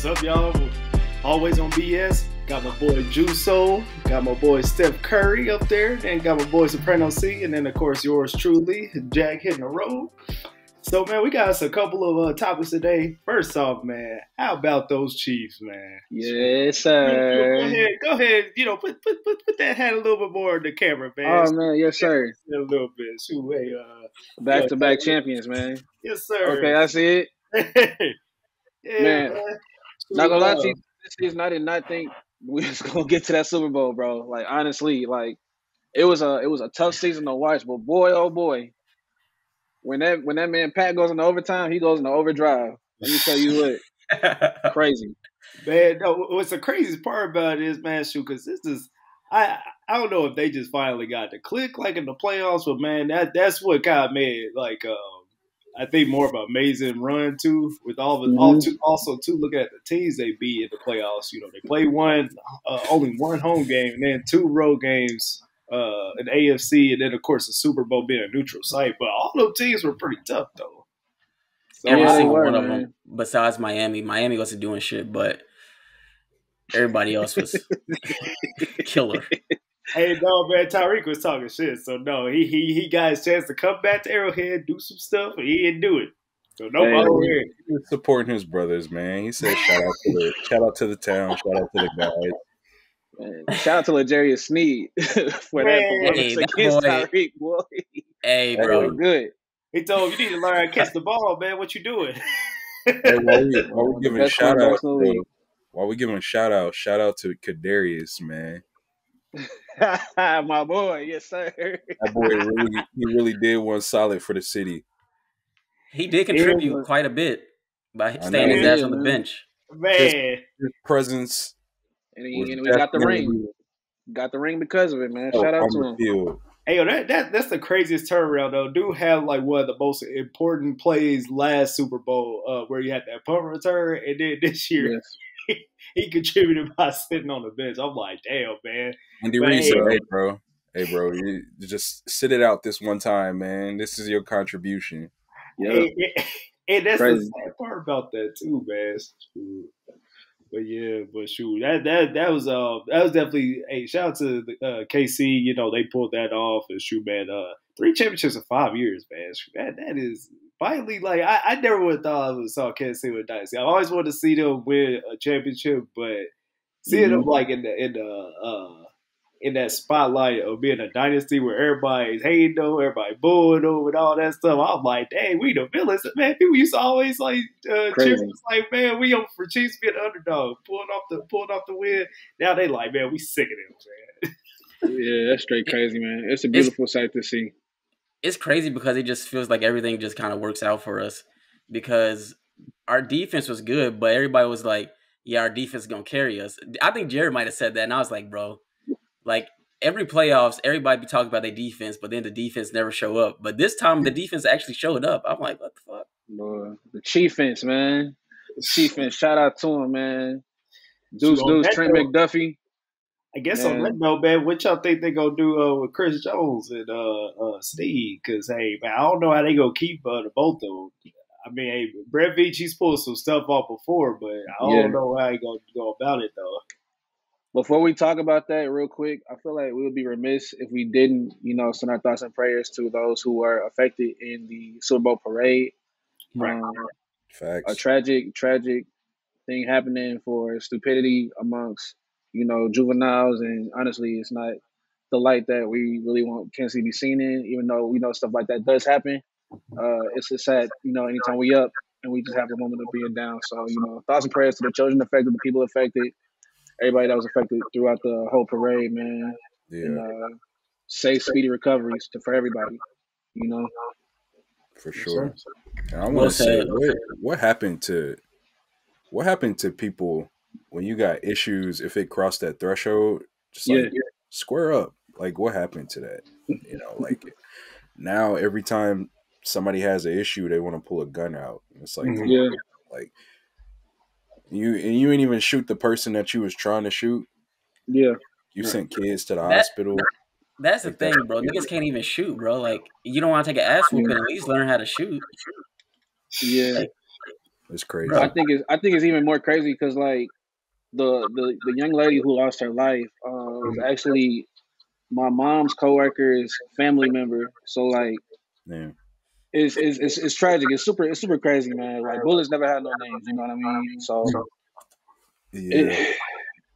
What's up, y'all? Always on BS. Got my boy Juso. Got my boy Steph Curry up there. Then got my boy Soprano C. And then, of course, yours truly, Jack hitting the road. So, man, we got us a couple of topics today. First off, man, how about those Chiefs, man? Yes, sir. Go ahead. You know, put that hat a little bit more in the camera, man. Oh, man, yes, sir. A little bit. Shoot, hey, back-to-back champions, man. Yes, sir. Okay, I see it. Yeah, man. Not gonna lie to you, this season I did not think we was gonna get to that Super Bowl, bro. Like honestly, like it was a tough season to watch, but boy, oh boy, when that man Pat goes into overtime, he goes into overdrive. Let me tell you what, crazy. Man, no, what's the craziest part about it is, man, shoot, because this is I don't know if they just finally got the click like in the playoffs, but man, that's what kind of made like I think more of an amazing run too. With also looking at the teams they beat in the playoffs. You know, they played only one home game, and then 2 road games in the AFC, and then of course the Super Bowl being a neutral site. But all those teams were pretty tough though. So, every single one of them, besides Miami. Miami wasn't doing shit, but everybody else was killer. Hey, no, man, Tyreek was talking shit. So, no, he got his chance to come back to Arrowhead, do some stuff, and he didn't do it. So, no problem here. He was supporting his brothers, man. He said, shout out to the town, shout out to the guys. Man, shout out to L'Jarius Sneed for that performance against Tyreek, boy. Hey, bro. Good. He told him, you need to learn how to catch the ball, man. What you doing? Hey, while we giving shout out to Kadarius, man. My boy, yes sir. That boy really did one solid for the city. He did contribute quite a bit by staying his ass on the bench. Man, his presence, and we got the ring. Got the ring because of it, man. Shout out to him. Field. Hey, yo, that's the craziest turnaround though. Dude had like one of the most important plays last Super Bowl, where you had that punt return, and then this year. Yes. He contributed by sitting on the bench. I'm like, damn, man. Andy Reid said, hey, bro, you just sit it out this one time, man. This is your contribution. Yeah. And that's crazy. The sad part about that too, man. But shoot, that was definitely a shout out to the KC. You know, they pulled that off, and shoot, man, 3 championships in 5 years, man. That is. Finally, like I never would have thought I would saw Kansas City with Dynasty. I always wanted to see them win a championship, but seeing them like in that spotlight of being a dynasty where everybody's hating them, everybody booing them, and all that stuff, I'm like, dang, we the villains, man. People used to always like cheer us like, man, we over for Chiefs being the underdog, pulling off the win. Now they like, man, we sick of them, man. Yeah, that's straight crazy, man. It's a beautiful sight to see. It's crazy because it just feels like everything just kind of works out for us because our defense was good, but everybody was like, yeah, our defense is going to carry us. I think Jared might have said that, and I was like, bro, like every playoffs, everybody be talking about their defense, but then the defense never show up. But this time, the defense actually showed up. I'm like, what the fuck? Boy, the Chiefs, man. The Chiefs, shout out to him, man. Deuce, Trent McDuffie. I guess on that note, man, what y'all think they gonna do with Chris Jones and Steve? Because hey, man, I don't know how they gonna keep the both of them. I mean, hey, Brett Veach, he's pulled some stuff off before, but I don't know how he gonna go about it though. Before we talk about that, real quick, I feel like we would be remiss if we didn't, send our thoughts and prayers to those who were affected in the Super Bowl parade. Right. Facts. A tragic thing happening for stupidity amongst. Juveniles, and honestly, it's not the light that we really want Kansas City to be seen in, even though we know stuff like that does happen. It's just sad, anytime we up and we just have a moment of being down. So, thoughts and prayers to the children affected, the people affected, everybody that was affected throughout the whole parade, man. Yeah. And safe, speedy recoveries for everybody, For sure. And I want to say, what happened to people when you got issues, if it crossed that threshold, just square up. Like, what happened to that? Like now every time somebody has an issue, they want to pull a gun out. It's like, like you ain't even shoot the person that you was trying to shoot. Yeah, you sent kids to the hospital. That's the thing, bro. Niggas can't even shoot, bro. Like, you don't want to take an ass whooping, at least learn how to shoot. Yeah. It's crazy. I think it's even more crazy because like the young lady who lost her life was actually my mom's coworker's family member. So like, yeah. It's tragic. It's super crazy, man. Like bullets never had no names. You know what I mean? So Yeah.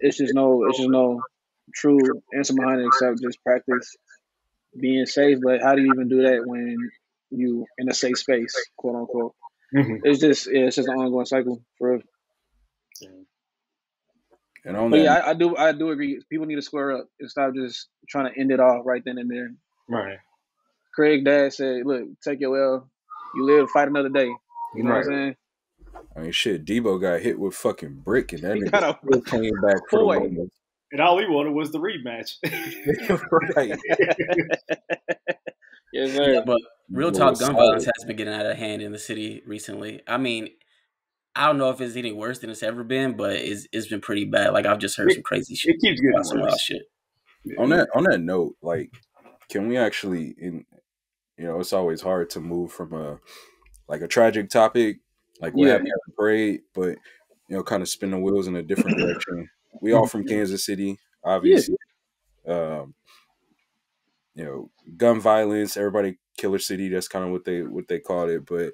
it's just no true answer behind it except just practice being safe. But how do you even do that when you in a safe space, quote unquote? It's just it's just an ongoing cycle for real. And on But that, yeah, I do agree. People need to square up and stop just trying to end it off right then and there. Right. Craig dad said, "Look, take your L. You live, fight another day." You know what I'm saying? I mean, shit, Debo got hit with fucking brick, and that He nigga got still came back for the moment. And all he wanted was the rematch. Right. Yes, sir. Yeah, but real talk, gun violence has been getting out of hand in the city recently. I mean, I don't know if it's any worse than it's ever been, but it's been pretty bad. Like I've just heard some crazy shit. It keeps getting some worse. Shit. Yeah. On that note, like, can we actually, it's always hard to move from a tragic topic, like what happened at the parade, but kind of spin the wheels in a different direction. We all from Kansas City, obviously. Gun violence, everybody Killer City, that's kind of what they called it. But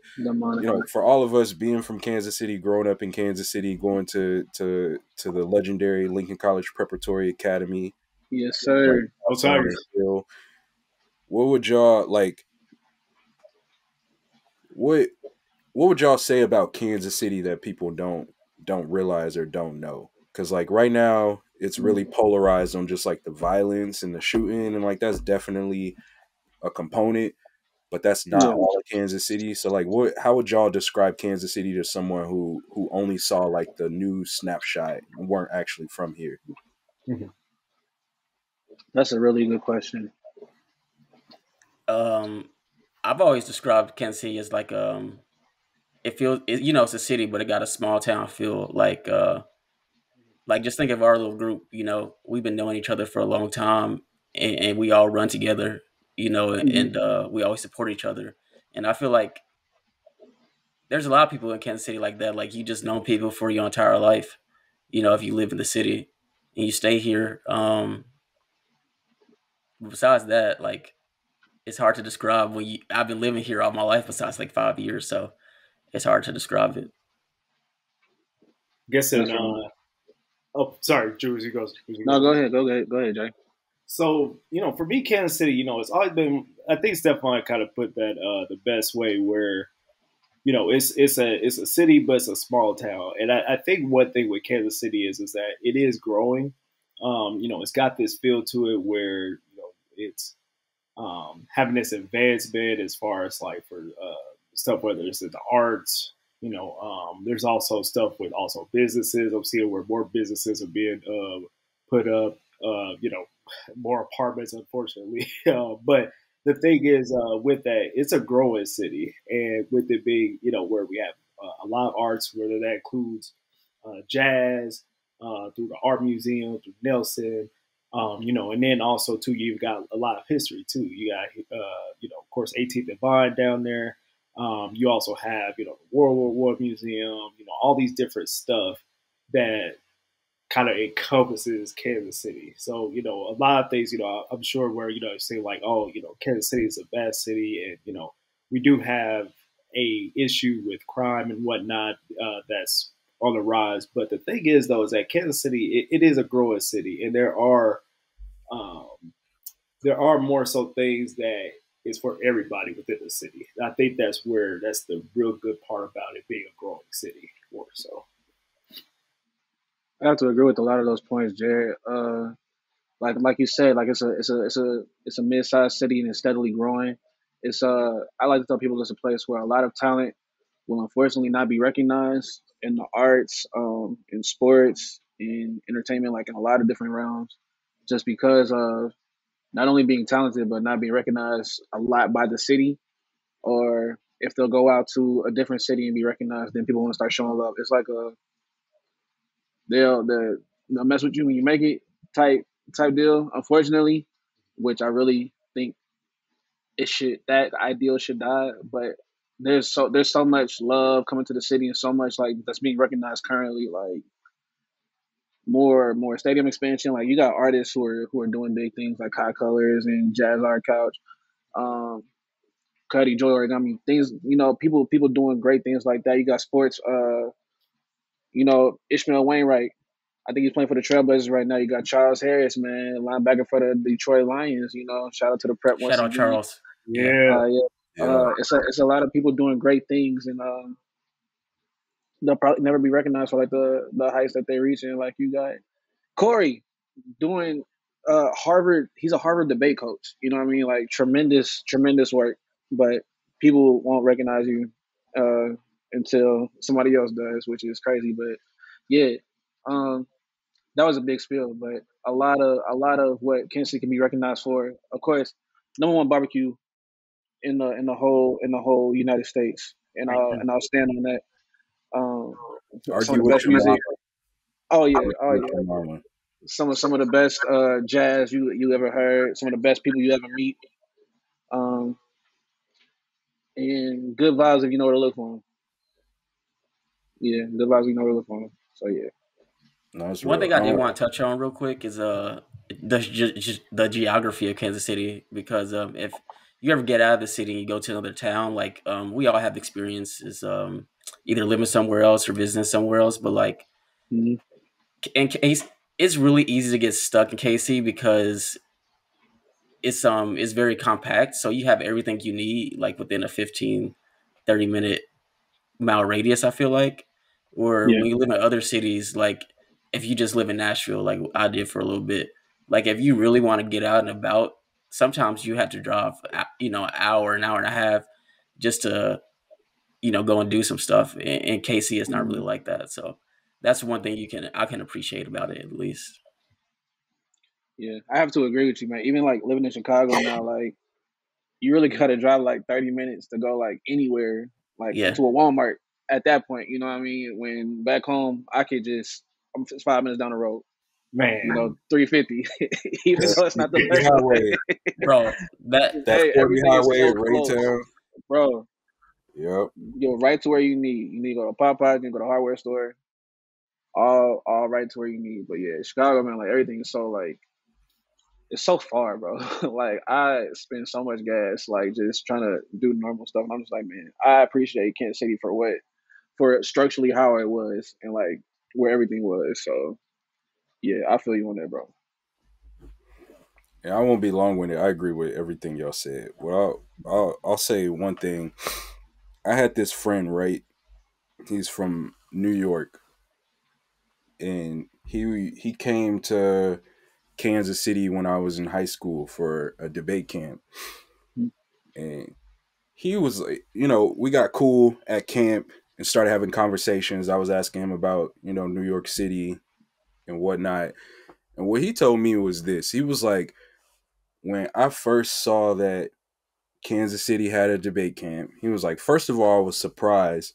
for all of us being from Kansas City, growing up in Kansas City, going to the legendary Lincoln College Preparatory Academy. Yes, sir. What would y'all like? What would y'all say about Kansas City that people don't realize or don't know? Because like right now, it's really polarized on just like the violence and the shooting, and like that's definitely a component, but that's not all of Kansas City. So like, how would y'all describe Kansas City to someone who only saw like the news snapshot and weren't actually from here? That's a really good question. I've always described Kansas City as like it feels it's a city, but it got a small town feel. Like just think of our little group. We've been knowing each other for a long time, and we all run together. And we always support each other. And I feel like there's a lot of people in Kansas City like that. Like you just know people for your entire life. If you live in the city and you stay here. Besides that, like it's hard to describe I've been living here all my life besides like 5 years, so it's hard to describe it. Guessing. Sorry, Drew. No, go ahead, Jay. So for me, Kansas City, it's always been. I think Stephon kind of put that the best way where, it's a city, but it's a small town, and I think one thing with Kansas City is that it is growing. It's got this feel to it where it's having this advancement as far as like for stuff, whether it's in the arts. There's also stuff with also businesses. I'm seeing where more businesses are being put up. More apartments, unfortunately. But the thing is, with that, it's a growing city, and with it being, where we have a lot of arts, whether that includes jazz, through the art museum, through Nelson, and then also too, you've got a lot of history too. You got, of course, 18th and Vine down there. You also have, the World War I Museum, all these different stuff that kind of encompasses Kansas City. So, a lot of things, I'm sure where, say like, oh, Kansas City is a bad city. And, we do have a issue with crime and whatnot that's on the rise. But the thing is, though, is that Kansas City, it is a growing city. And there are more so things that is for everybody within the city. And I think that's the real good part about it being a growing city more so. I have to agree with a lot of those points, Jared. Like you said, like it's a mid-sized city and it's steadily growing. I like to tell people it's a place where a lot of talent will unfortunately not be recognized in the arts, in sports, in entertainment, like in a lot of different realms, just because of not only being talented but not being recognized a lot by the city, or if they'll go out to a different city and be recognized, then people want to start showing love. It's like they'll mess with you when you make it type deal, unfortunately, which I really think that ideal should die. But there's so much love coming to the city and so much like that's being recognized currently. Like more stadium expansion. Like you got artists who are doing big things like High Colors and Jazz Art Couch, um, Cuddy Joy Origami. Things people doing great things like that. You got sports. Ishmael Wainwright. I think he's playing for the Trailblazers right now. You got Charles Harris, man, linebacker for the Detroit Lions. Shout out to the Prep once Shout out again. Charles. Yeah. It's a lot of people doing great things, and they'll probably never be recognized for like the heights that they reach. And like you got Corey doing Harvard. He's a Harvard debate coach. You know what I mean? Like tremendous work, but people won't recognize you until somebody else does, which is crazy. But yeah, that was a big spill. But a lot of what Kansas City can be recognized for, of course, number one barbecue in the whole United States, and I'll stand on that. Some of the best music. Oh yeah. Some of the best jazz you ever heard. Some of the best people you ever meet. And good vibes if you know where to look for them. Yeah, good vibes if you know where to look for them. So yeah. No, one thing I did want to touch on real quick is the geography of Kansas City, because if you ever get out of the city and you go to another town, like we all have experiences either living somewhere else or visiting somewhere else, but like in case it's really easy to get stuck in KC because it's very compact, so you have everything you need like within a 15-30 minute mile radius, I feel like. Or when you live in other cities, like if you just live in Nashville, like I did for a little bit, like if you really want to get out and about, sometimes you have to drive, an hour and a half just to, go and do some stuff. In KC, it's not really like that. So that's one thing I can appreciate about it, at least. Yeah, I have to agree with you, man. Even like living in Chicago now, like you really got to drive like 30 minutes to go like anywhere, like to a Walmart at that point. You know what I mean? When back home, I'm just 5 minutes down the road. Man, 350, even though it's not the best highway, bro. That everything highway, is so close, bro. Yep. You go right to where you need. You need to go to Popeyes. You need to go to the hardware store. All right to where you need. But yeah, Chicago, man, like everything is so like it's so far, bro. Like I spend so much gas, like just trying to do normal stuff, and I'm just like, man, I appreciate Kansas City for structurally how it was and like where everything was. So yeah, I feel you on that, bro. Yeah, I won't be long-winded. I agree with everything y'all said. Well, I'll say one thing. I had this friend, right? He's from New York, and he came to Kansas City when I was in high school for a debate camp, and he was like, we got cool at camp and started having conversations. I was asking him about, New York City and whatnot. And what he told me was this. He was like, when I first saw that Kansas City had a debate camp, he was like, first of all, I was surprised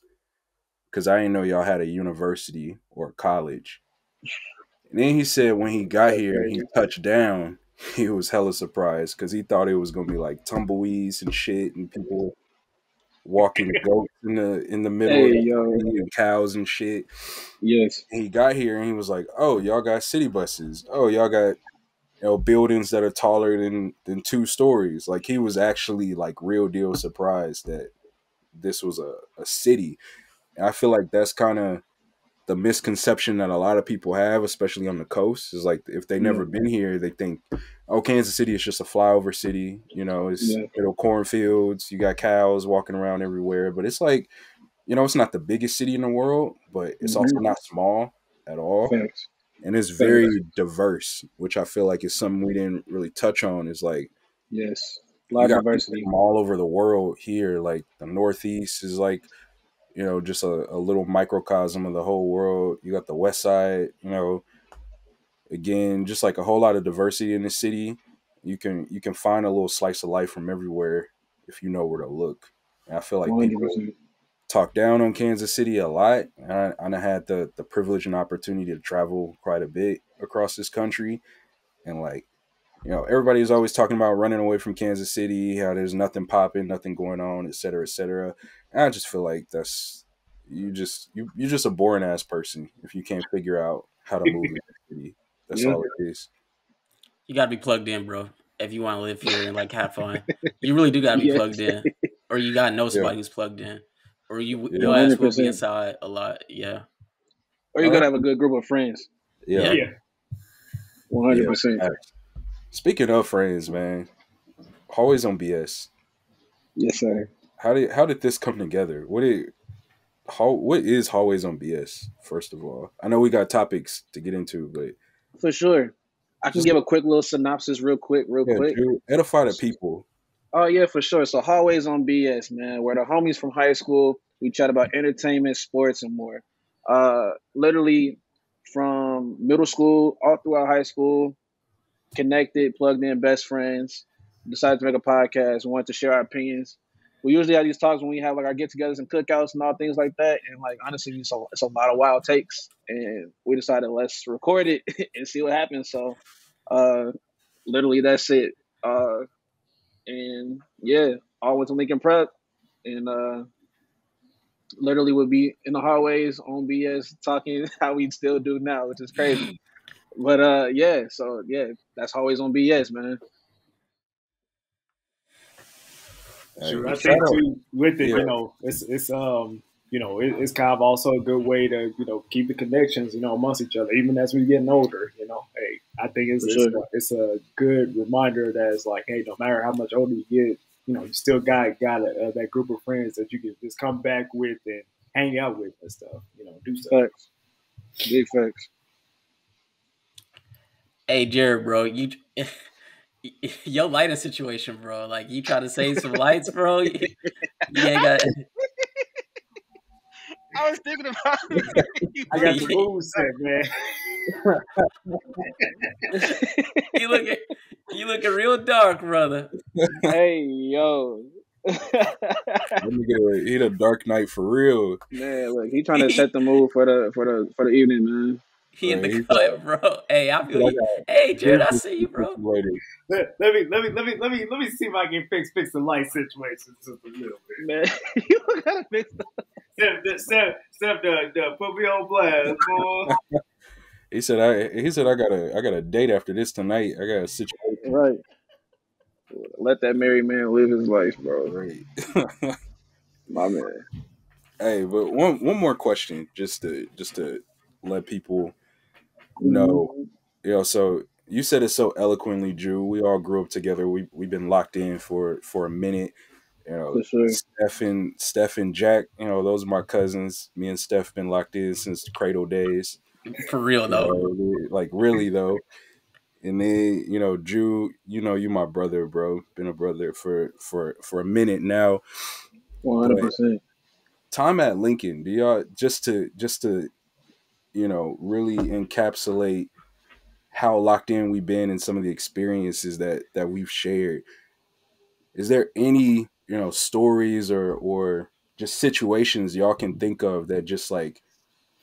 because I didn't know y'all had a university or a college. And then he said when he got here and he touched down, he was hella surprised because he thought it was going to be like tumbleweeds and shit and people walking goats in the middle of the city and cows and shit. Yes. And he got here and he was like, oh, y'all got city buses. Oh, y'all got buildings that are taller than 2 stories. Like he was actually like real deal surprised that this was a city. And I feel like that's kind of the misconception that a lot of people have, especially on the coast, is like if they never been here, they think, oh, Kansas City is just a flyover city. It's cornfields, you got cows walking around everywhere. But it's like, it's not the biggest city in the world, but it's also not small at all. Thanks. And it's very diverse, which I feel like is something we didn't really touch on. Is like, yes, a lot of diversity from all over the world here. Like the Northeast is like, just a little microcosm of the whole world. You got the West Side, again, just like a whole lot of diversity in the city. You can find a little slice of life from everywhere if you know where to look. And I feel like 100%. people talk down on Kansas City a lot. I had the privilege and opportunity to travel quite a bit across this country, and like everybody's always talking about running away from Kansas City, how there's nothing popping, nothing going on, et cetera, et cetera. And I just feel like you're just a boring ass person if you can't figure out how to move in the city. That's all it is. You gotta be plugged in, bro. If you want to live here and like have fun, you really do gotta be plugged in, or you gotta know somebody who's plugged in, or your ass will be inside a lot. Yeah. Or you gotta have a good group of friends. Yeah. 100%. Speaking of friends, man, Always on BS. Yes, sir. How did this come together? What is Always on BS? First of all, I know we got topics to get into, but for sure, I can give a quick little synopsis, real quick. Drew, edify the people. Oh yeah, for sure. So Always on BS, man. We're the homies from high school. We chat about entertainment, sports, and more. Literally from middle school all throughout high school, connected, plugged in, best friends. Decided to make a podcast. We wanted to share our opinions. We usually have these talks when we have like our get-togethers and cookouts and all things like that. And like honestly, it's a lot of wild takes. And we decided let's record it and see what happens. So, literally that's it. And yeah, all went to Lincoln Prep, and literally would be in the hallways on BS talking how we still do now, which is crazy. But yeah, so yeah, that's Always on BS, man. Sure, I think too with it, it's it's kind of also a good way to keep the connections amongst each other, even as we're getting older. Hey, I think it's a good reminder that it's like, hey, no matter how much older you get, you still got that group of friends that you can just come back with and hang out with and stuff. Do stuff. Facts. Big facts. Hey, Jared, bro, your lighting situation, bro. Like you try to save some lights, bro. You ain't got. I was thinking about it. I got the mood set, man. You looking real dark, brother. Hey, yo. He the Dark Knight for real. Man, look, he trying to set the mood for the evening, man. He in the cut, bro. Hey, I feel you. Hey, Jared, I see you, bro. Let me see if I can fix the light situation just a little bit. Man, you gotta fix Steph, put me on blast, boy. He said I got a date after this tonight. I got a situation. Right. Let that married man live his life, bro. Right. My man. Hey, but one more question, just to let people know. So you said it so eloquently, Drew. We all grew up together. We've been locked in for a minute. For sure. Steph and Jack, those are my cousins. Me and Steph been locked in since the cradle days. For real though. Like really though. And then, Drew, you my brother, bro. Been a brother for a minute now. 100%. Time at Lincoln, do y'all just to really encapsulate how locked in we've been and some of the experiences that we've shared. Is there any, stories or just situations y'all can think of that just like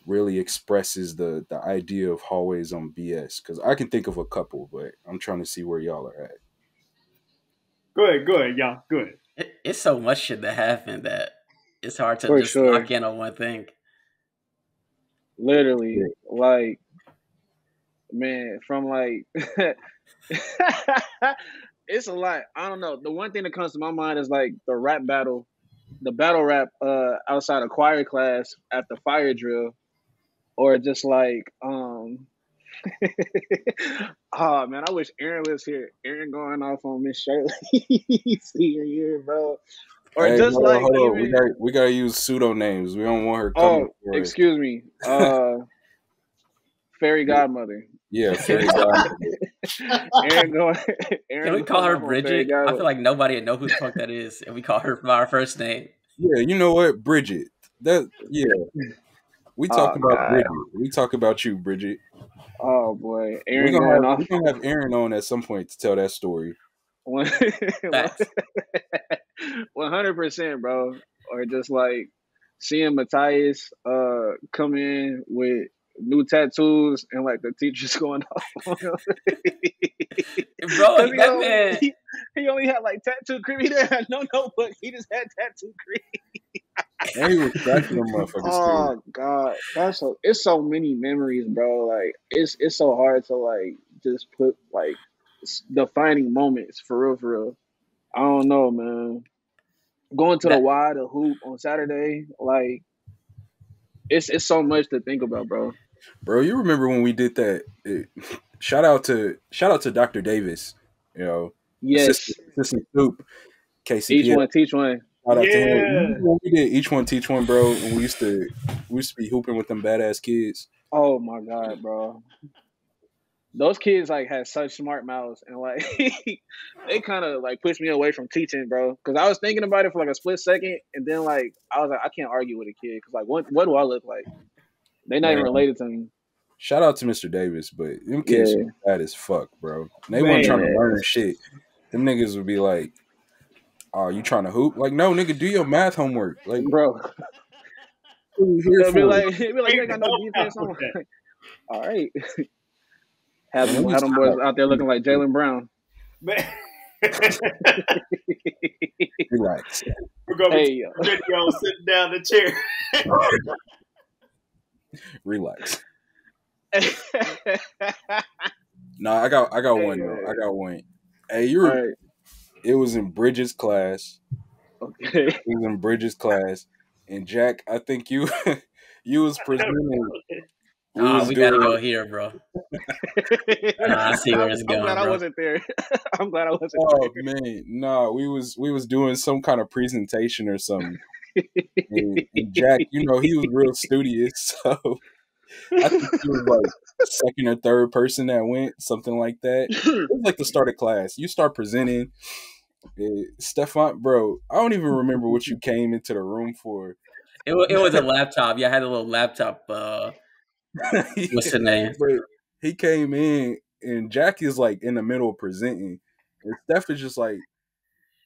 really expresses the idea of Always on BS? Because I can think of a couple, but I'm trying to see where y'all are at. Go ahead, y'all. Go ahead. It's so much shit that happened that it's hard to just lock in on one thing. Literally, like, man, from like, it's a lot. I don't know. The one thing that comes to my mind is like the battle rap outside of choir class after fire drill, or just like, oh man, I wish Aaron was here. Aaron going off on Miss Shirley senior year, bro. Or hey, just like even, we gotta use pseudonames. We don't want her coming. Oh, excuse me. Fairy godmother. Yeah, fairy godmother. Aaron Can we call her Bridget? I feel like nobody would know who the fuck that is, and we call her by our first name. Yeah, you know what, Bridget. We talk about God. Bridget. We talk about you, Bridget. Oh boy, Aaron. We're gonna have Aaron on at some point to tell that story. 100%, bro. Or just like seeing Matthias come in with new tattoos and like the teacher's going off on him. Bro, that man. He only had like tattoo cream. He didn't have no notebook. He just had tattoo cream. And he was scratching them motherfuckers. Oh God, it's so many memories, bro. Like it's so hard to like just put like defining moments for real. I don't know, man. Going to the Y, the hoop on Saturday, like it's so much to think about, bro. Bro, you remember when we did that? Shout out to Dr. Davis. You know, yes, assistant soup, KCP. Each one teach one. Shout out to him. When we did each one teach one, bro. And we used to be hooping with them badass kids. Oh my God, bro. Those kids like had such smart mouths, and like they kind of like pushed me away from teaching, bro. Because I was thinking about it for like a split second, and then like I was like, I can't argue with a kid because like what do I look like? They're not even related to me. Shout out to Mr. Davis, but them kids are bad as fuck, bro. They weren't trying to learn shit. Them niggas would be like, "Oh, you trying to hoop? Like, no, nigga, do your math homework, like, bro." They'll be like, you ain't got no defense on. All right. Have them boys out there looking like Jaylen Brown. Man. Relax. We're going to be video sitting down in the chair. Relax. No, I got one though. I got one. Hey, you were. It was in Bridges' class. Okay. It was in Bridges' class, and Jack, I think you was presenting. We gotta go here, bro. I see where it's going. I'm glad I wasn't there. I'm glad I wasn't there. Oh man, no, we was doing some kind of presentation or something. and Jack, you know, he was real studious, so I think he was like second or third person that went, something like that. It was like the start of class. You start presenting. Stefan, bro, I don't even remember what you came into the room for. It was a laptop. Yeah, I had a little laptop. What's the name? But he came in, and Jack is like in the middle of presenting, and Steph is just like,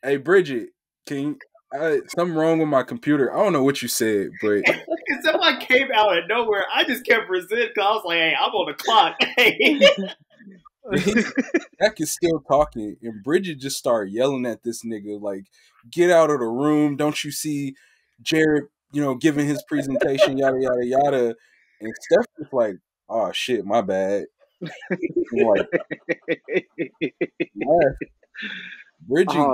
"Hey, Bridget, something wrong with my computer? I don't know what you said, but someone came out of nowhere. I just kept presenting because I was like, hey, I'm on the clock." Jack is still talking, and Bridget just started yelling at this nigga like, "Get out of the room! Don't you see Jared, you know, giving his presentation, yada yada yada." And Steph was like, "Oh shit, my bad." Like, Bridget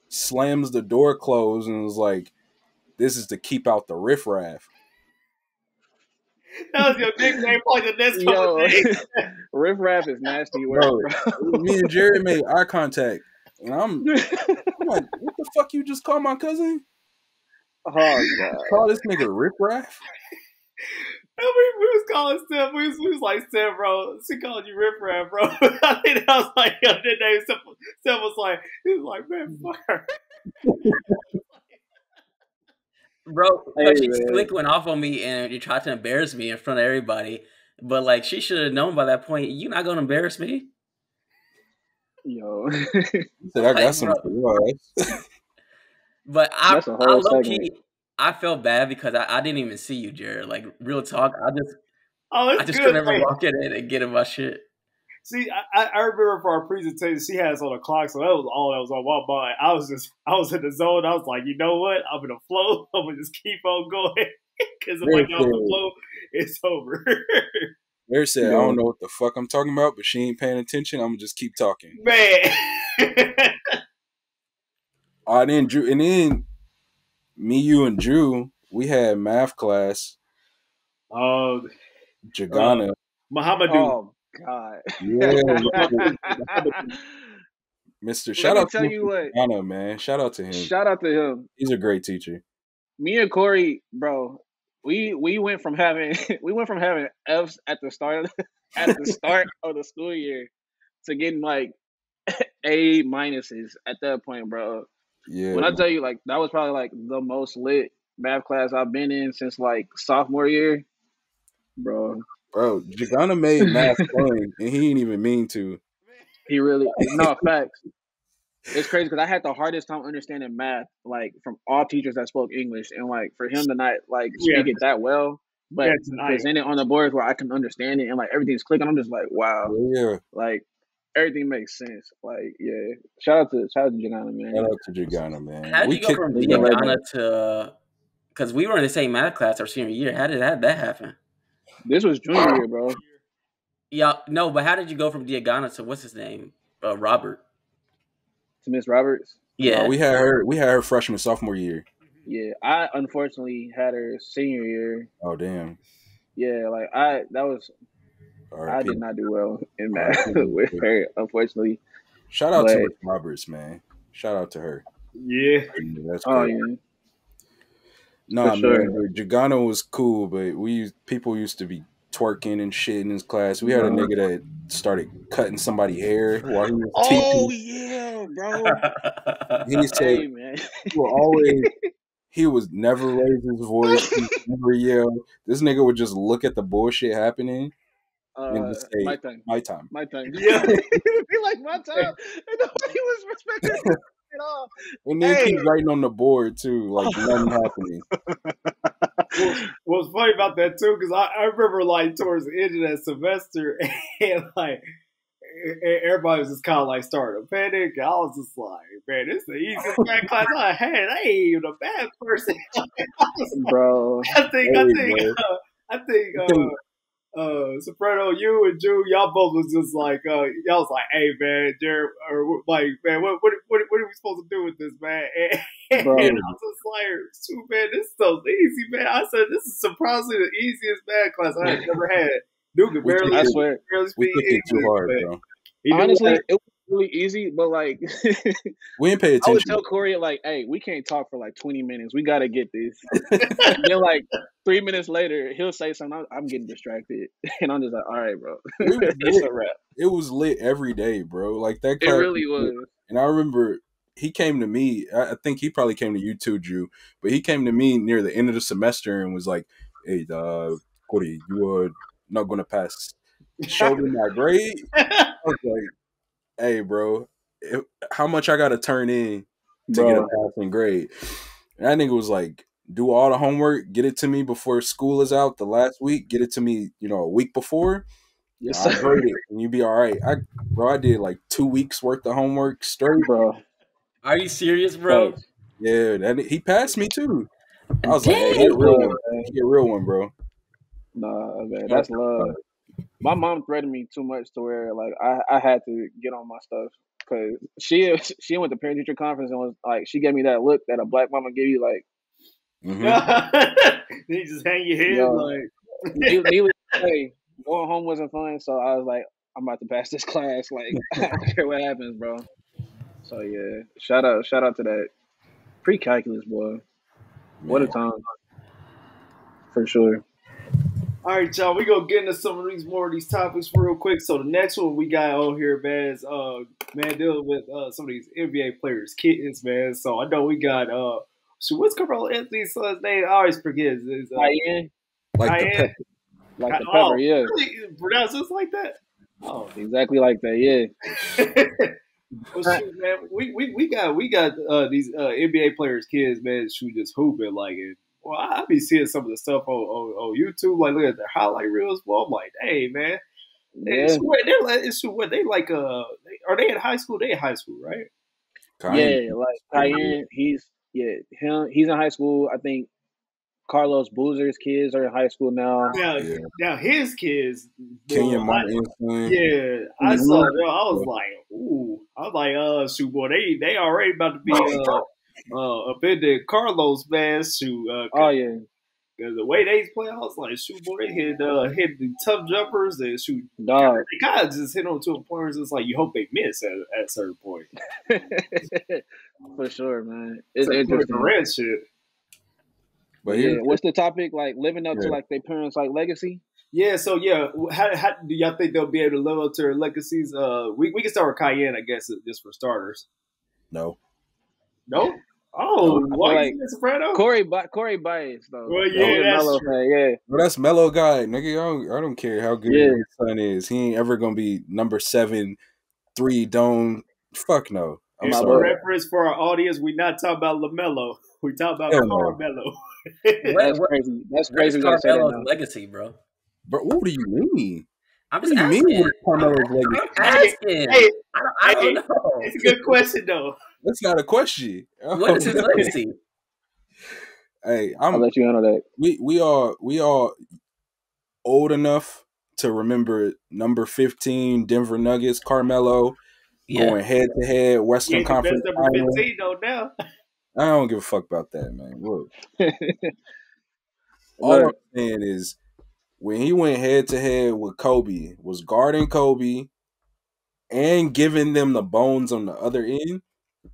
slams the door closed and was like, "This is to keep out the riffraff." That was your nickname for the next couple of days. Riffraff is nasty word, bro. Me and Jared made eye contact, and I'm like, "What the fuck you just called my cousin? Oh God, call this nigga riffraff?" And we was calling Steph. We was like, "Steph, bro, she called you riffraff, bro." I think that was like the name. Steph was like, "Man, fuck her." Bro, she slick went off on me and you tried to embarrass me in front of everybody. But like, she should have known by that point, you're not gonna embarrass me. Yo, said I got some. But I low key, I felt bad because I didn't even see you, Jared. Like, real talk, I just couldn't ever walk in and get in my shit. See, I remember for our presentation, she had us on a clock, so that was all that was on my mind. I was in the zone. I was like, you know what? I'm in the flow. I'm gonna just keep on going because if I get off the flow, it's over. Mary said, "I don't know what the fuck I'm talking about, but she ain't paying attention. I'm gonna just keep talking." Man. Then Drew, and then me, you, and Drew, we had math class. Jagana. Muhammadu. Oh God. Yeah. Mr. Shout out to Jagana, man. Shout out to him. Shout out to him. He's a great teacher. Me and Corey, bro, we went from having F's at the start of the school year to getting like A minuses at that point, bro. Yeah. When I tell you, like, that was probably like the most lit math class I've been in since like sophomore year, bro. Bro, Jagana made math fun, and he didn't even mean to. He really no facts. It's crazy because I had the hardest time understanding math, like from all teachers that spoke English, and like for him to not like speak it that well, but present it on the boards where I can understand it and like everything's clicking. I'm just like, wow, yeah, like everything makes sense. Like, yeah. Shout out to Jagana, man. Shout out to Jagana, man. How did you go from Jagana to? Because we were in the same math class our senior year. How did that happen? This was junior year, bro. Yeah, no, but how did you go from Diagana to what's his name, Robert? To Miss Roberts. Yeah, no, we had her freshman sophomore year. Yeah, I unfortunately had her senior year. Oh damn. Yeah, like I did not do well in math with her, unfortunately. Shout out to Miss Roberts, man. Shout out to her. Yeah, that's great. Yeah. Nah, man, Jagana was cool, but people used to be twerking and shit in his class. We had a nigga that started cutting somebody's hair while he was teaching. Oh yeah, bro. He said, hey, man. He was never raise his voice, he never yell. This nigga would just look at the bullshit happening and just say, my time. Yeah. He would be like, my time. And nobody was respecting it at all. And then keep writing on the board, too, like nothing happening. What's funny about that, too, because I remember, like, towards the end of that semester, and, like, everybody was just kind of, like, starting to panic. I was just like, man, this is the easiest math class I had. I ain't even a bad person. Bro. I think Soprano, you and Drew, y'all both was just like, y'all was like, hey, man, Jared, or like, man, what are we supposed to do with this, man? And I was just like, shoot, man, this is so easy, man. I said, this is surprisingly the easiest math class I had ever had. Dude could barely, I swear, we took it too hard, bro. Honestly, it was really easy, but like, we didn't pay attention. I would tell Corey, like, hey, we can't talk for like 20 minutes. We got to get this. And then, like, 3 minutes later, he'll say something. I'm getting distracted. And I'm just like, all right, bro. It's a wrap. It was lit every day, bro. Like, that class. It really was. And I remember he came to me. I think he probably came to you too, Drew. But he came to me near the end of the semester and was like, hey, Corey, you are not going to pass. Showed me my grade. I was like, hey, bro, how much I got to turn in to get a passing grade? And I think it was like, do all the homework, get it to me before school is out the last week, get it to me, a week before. Yes, I'll grade it, and you be all right. I did like 2 weeks worth of homework straight, bro. Are you serious, bro? Yeah, he passed me too. I was like, hey, he a real one, bro. Nah, man, that's love. My mom threatened me too much to where like I had to get on my stuff because she went to parent teacher conference and was like, she gave me that look that a black mama give you, like, you just hang your head like. Needless to say, going home wasn't fun, so I was like, I'm about to pass this class. Like, I don't care what happens, bro. So yeah, shout out to that pre-calculus, boy. Man. What a time, for sure. All right, y'all, we're going to get into some of these topics real quick. So the next one we got on here, man, is dealing with some of these NBA players' kids, man. So I know we got what's Carmelo Anthony's son's name? I always forget. Cayenne. Like the pepper, yeah. Really? Pronounce this like that? Oh, exactly like that, yeah. Well, shoot, man, we got these NBA players' kids, man, who just hooping like it. Well, I be seeing some of the stuff on YouTube, like look at their highlight reels. Well, I'm like, hey, man, are they in high school? They in high school, right? Yeah, like Cayenne, he's in high school. I think Carlos Boozer's kids are in high school now. Now his kids, Kenyon Martin. Yeah, I saw them. I was like, ooh, I was like, shoot, boy, they already about to be up in the Carlos, man. Shoot, oh yeah. The way they play, I was like, shoot, boy, they hit the tough jumpers and shoot. Dog. They kind of just hit on to a point where it's like you hope they miss at a certain point. For sure, man. It's interesting. Red shit. But yeah, what's the topic? Like living up to like their parents' like legacy. Yeah, so yeah, how do y'all think they'll be able to live up to their legacies? We can start with Cayenne, I guess, just for starters. No. Oh, why like, Soprano? Corey biased though. Well, yeah, that's true. Yeah. Well, that's Melo guy, nigga. I don't care how good his son is. He ain't ever gonna be number 7, 3 dome. Fuck no. I'm sorry. Reference for our audience, we not talking about LaMelo. We talking about Carmelo. That's crazy. That's crazy. Carmelo's legacy, bro. But what do you mean? I'm What just do you mean? asking. What is Carmelo's legacy? I'm asking. Hey, I don't know. It's a good question though. That's not a question. What is his legacy? Hey, I'll let you handle that. we are old enough to remember number 15 Denver Nuggets, Carmelo going head to head Western He ain't the Conference best number Final. 15 though now. I don't give a fuck about that, man. Look, all I'm Look, saying is when he went head to head with Kobe, was guarding Kobe and giving them the bones on the other end.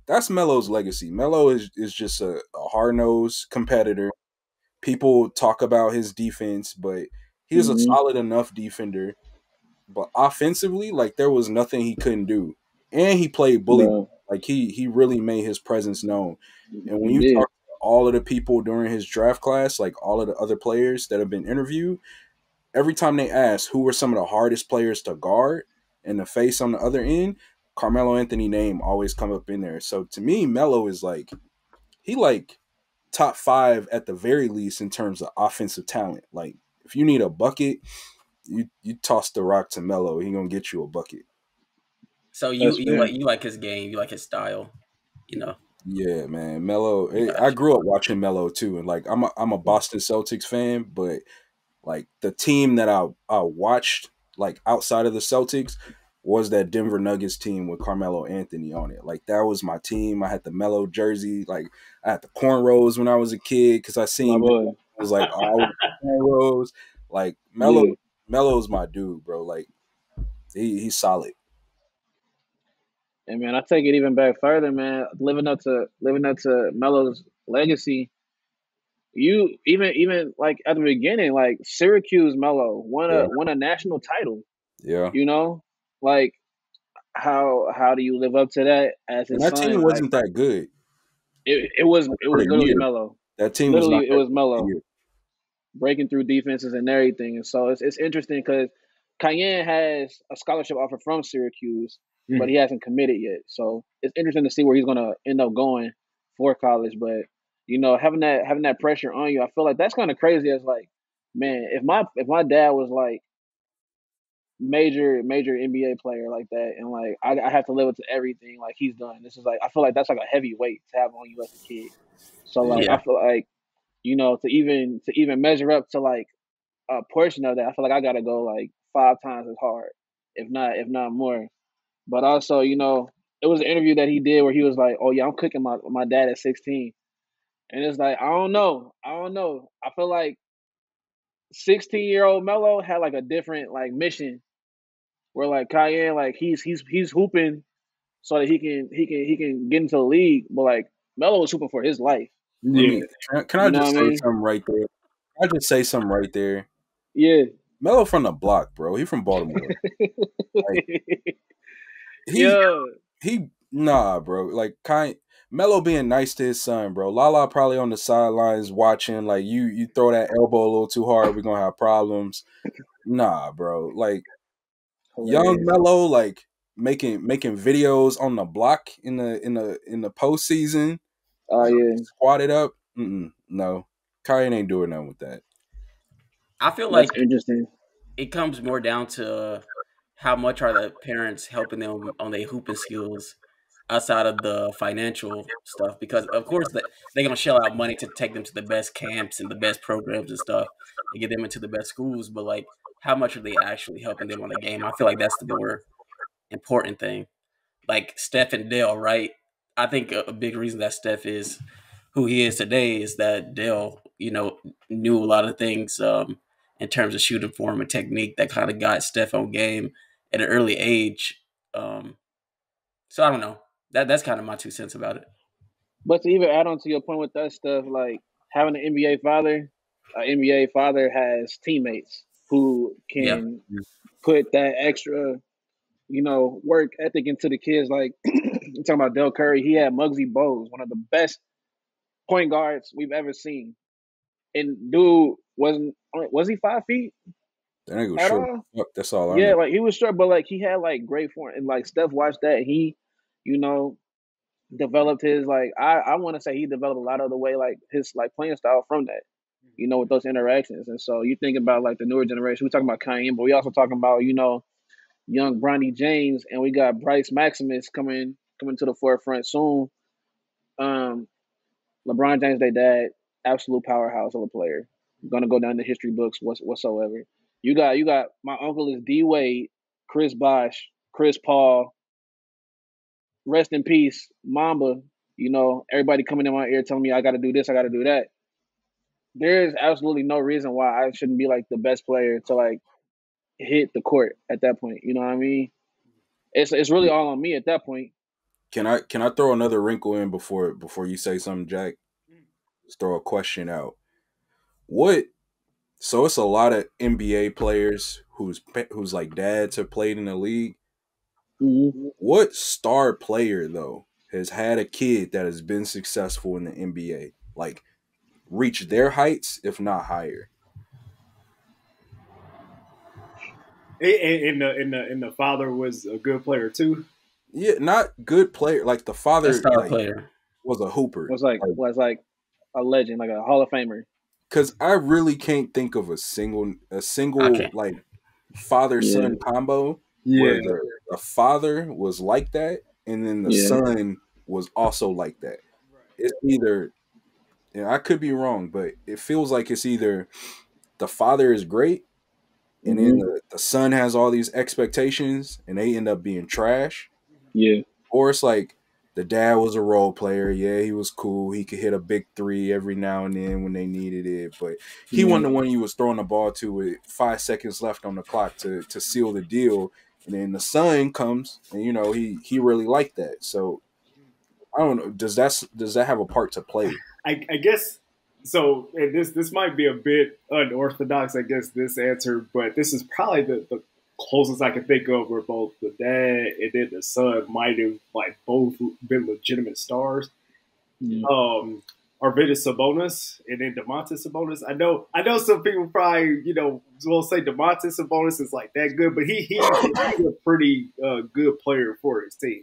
That's Melo's legacy. Melo is just a hard nosed competitor. People talk about his defense, but he was a solid enough defender. But offensively, like there was nothing he couldn't do, and he played bully. bro, Like he really made his presence known. And when he you did. talk to all of the people during his draft class, like all of the other players that have been interviewed, every time they ask who were some of the hardest players to guard and to face on the other end, Carmelo Anthony name always come up in there. So to me, Melo is like he like top 5 at the very least in terms of offensive talent. Like if you need a bucket, you toss the rock to Melo, he gonna get you a bucket. So you like his game, you like his style, you know. Yeah, man, Melo. I grew up watching Melo too, and like I'm a Boston Celtics fan, but like the team that I watched like outside of the Celtics was that Denver Nuggets team with Carmelo Anthony on it. Like that was my team. I had the Melo jersey. Like I had the cornrows when I was a kid because I seen Melo. I was like, oh, cornrows. Like Melo's my dude, bro. Like he's solid. And man, I take it even back further, man. Living up to Melo's legacy. You even like at the beginning, like Syracuse Melo won a national title. Yeah. You know, like how do you live up to that as his that son? team wasn't that good. It was literally Melo. That team literally was it was Melo breaking through defenses and everything. And so it's interesting because Cayenne has a scholarship offer from Syracuse, but he hasn't committed yet. So it's interesting to see where he's gonna end up going for college. But you know, having that pressure on you, I feel like that's kind of crazy. As like, man, if my dad was like major NBA player like that, and like I have to live up to everything like he's done. This is like I feel like that's like a heavy weight to have on you as a kid. So like I feel like you know to even measure up to like a portion of that, I feel like I gotta go like 5 times as hard, if not more. But also, you know, it was an interview that he did where he was like, "Oh yeah, I'm cooking my dad at 16," and it's like I don't know. I feel like 16-year-old Melo had like a different like mission where like Cayenne like he's hooping so that he can get into the league, but like Melo was hooping for his life. Yeah. Can I just say something right there? I just say something right there. Yeah. Melo from the block, bro. He from Baltimore. Like, nah, bro. Like Melo being nice to his son, bro. Lala probably on the sidelines watching. Like you throw that elbow a little too hard, we're gonna have problems. Nah, bro. Like young Melo, like making videos on the block in the postseason. Oh yeah, squatted up. No, Kyan ain't doing nothing with that. I feel that's like interesting. It comes more down to how much are the parents helping them on their hooping skills outside of the financial stuff, because of course they're gonna shell out money to take them to the best camps and the best programs and stuff and get them into the best schools, but like how much are they actually helping them on the game? I feel like that's the more important thing. Like Steph and Dale, right? I think a big reason that Steph is who he is today is that Dale, knew a lot of things in terms of shooting form and technique that kind of got Steph on game at an early age. So I don't know. That's kind of my 2 cents about it. But to even add on to your point with that stuff, like having an NBA father has teammates who can put that extra, work ethic into the kids. Like you're talking about Del Curry, he had Muggsy Bogues, one of the best point guards we've ever seen. And dude was he 5 feet? That nigga was short. That's all I know. Yeah, like he was short, but like he had like great form. And like Steph watched that, and he, developed his like I want to say he developed a lot of the way like his like playing style from that. with those interactions. And so you think about like the newer generation. We talking about Kanye, but we also talking about young Bronny James, and we got Bryce Maximus coming to the forefront soon. LeBron James, their dad, absolute powerhouse of a player, gonna go down the history books whatsoever. You got my uncle is D Wade, Chris Bosh, Chris Paul. Rest in peace, Mamba. Everybody coming in my ear telling me I got to do this, I got to do that. There is absolutely no reason why I shouldn't be like the best player to like hit the court at that point. You know what I mean? It's really all on me at that point. Can I throw another wrinkle in before you say something, Jack? Let's throw a question out. So it's a lot of NBA players whose like dads have played in the league. Mm-hmm. What star player though has had a kid that has been successful in the NBA, like reach their heights, if not higher? And the father was a good player too. Yeah, not good player. Like the father, a star like, player, was a hooper. Was like a legend, like a Hall of Famer. Because I really can't think of a single like father-son combo where the father was like that and then the son was also like that. It's either, I could be wrong, but it feels like it's either the father is great and then the son has all these expectations and they end up being trash. Yeah. Or it's like the dad was a role player. Yeah, he was cool. He could hit a big three every now and then when they needed it. But he wasn't the one you was throwing the ball to with 5 seconds left on the clock to seal the deal. And then the son comes and, he really liked that. So, I don't know. Does that have a part to play? I guess so. And this might be a bit unorthodox, I guess, this answer. But this is probably the closest I can think of where both the dad and then the son might have like both been legitimate stars. Arvydas Sabonis and then Domantas Sabonis. I know some people probably will say Domantas Sabonis is like that good, but he's a pretty good player for his team.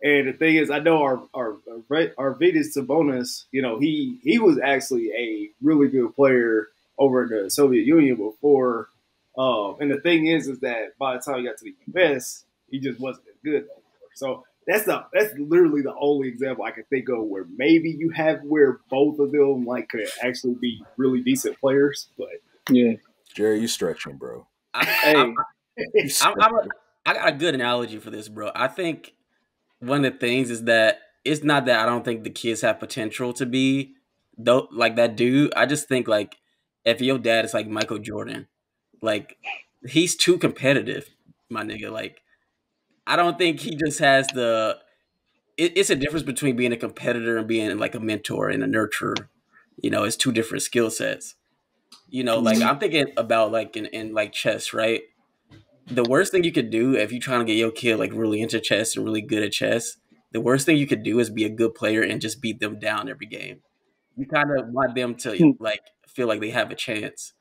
And the thing is, I know our Arvydas Sabonis, he was actually a really good player over in the Soviet Union before. And the thing is that by the time he got to the U.S., he just wasn't as good anymore. So that's literally the only example I can think of where maybe you have where both of them like could actually be really decent players. But yeah, Jerry, you stretching, bro. I got a good analogy for this, bro. I think one of the things is that it's not that I don't think the kids have potential to be like that dude. I just think like if your dad is like Michael Jordan, like he's too competitive, my nigga. Like I don't think he just has the. It's a difference between being a competitor and being like a mentor and a nurturer. It's two different skill sets. Like I'm thinking about like in like chess, right? The worst thing you could do if you're trying to get your kid like really into chess and really good at chess, the worst thing you could do is be a good player and just beat them down every game. You kind of want them to like feel like they have a chance,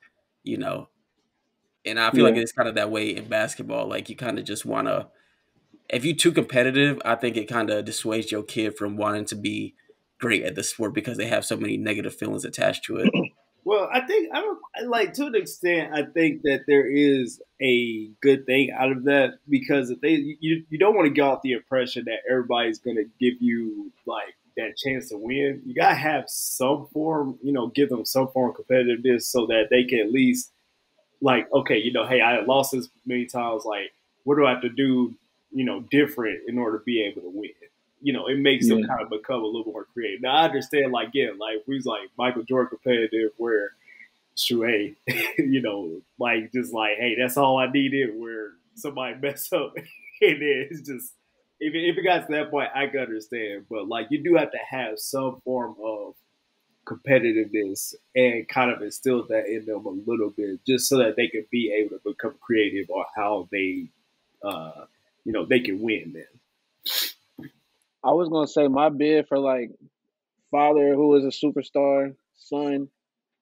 And I feel like it's kind of that way in basketball. Like you kind of just want to. If you're too competitive, I think it kind of dissuades your kid from wanting to be great at the sport because they have so many negative feelings attached to it. Well, I don't like to an extent. I think that there is a good thing out of that because you don't want to get off the impression that everybody's going to give you like that chance to win. You gotta have some form, give them some form of competitiveness so that they can at least like, okay, hey, I lost this many times. Like, what do I have to do, different in order to be able to win? It makes them kind of become a little more creative. Now, I understand, like, like, we was like Michael Jordan competitive where, hey, like, just like, hey, that's all I needed where somebody mess up. And then it's just, if it got to that point, I can understand. But, like, you do have to have some form of competitiveness and kind of instill that in them a little bit just so that they can be able to become creative on how they, they can win then. I was going to say my bid for like father who is a superstar, son,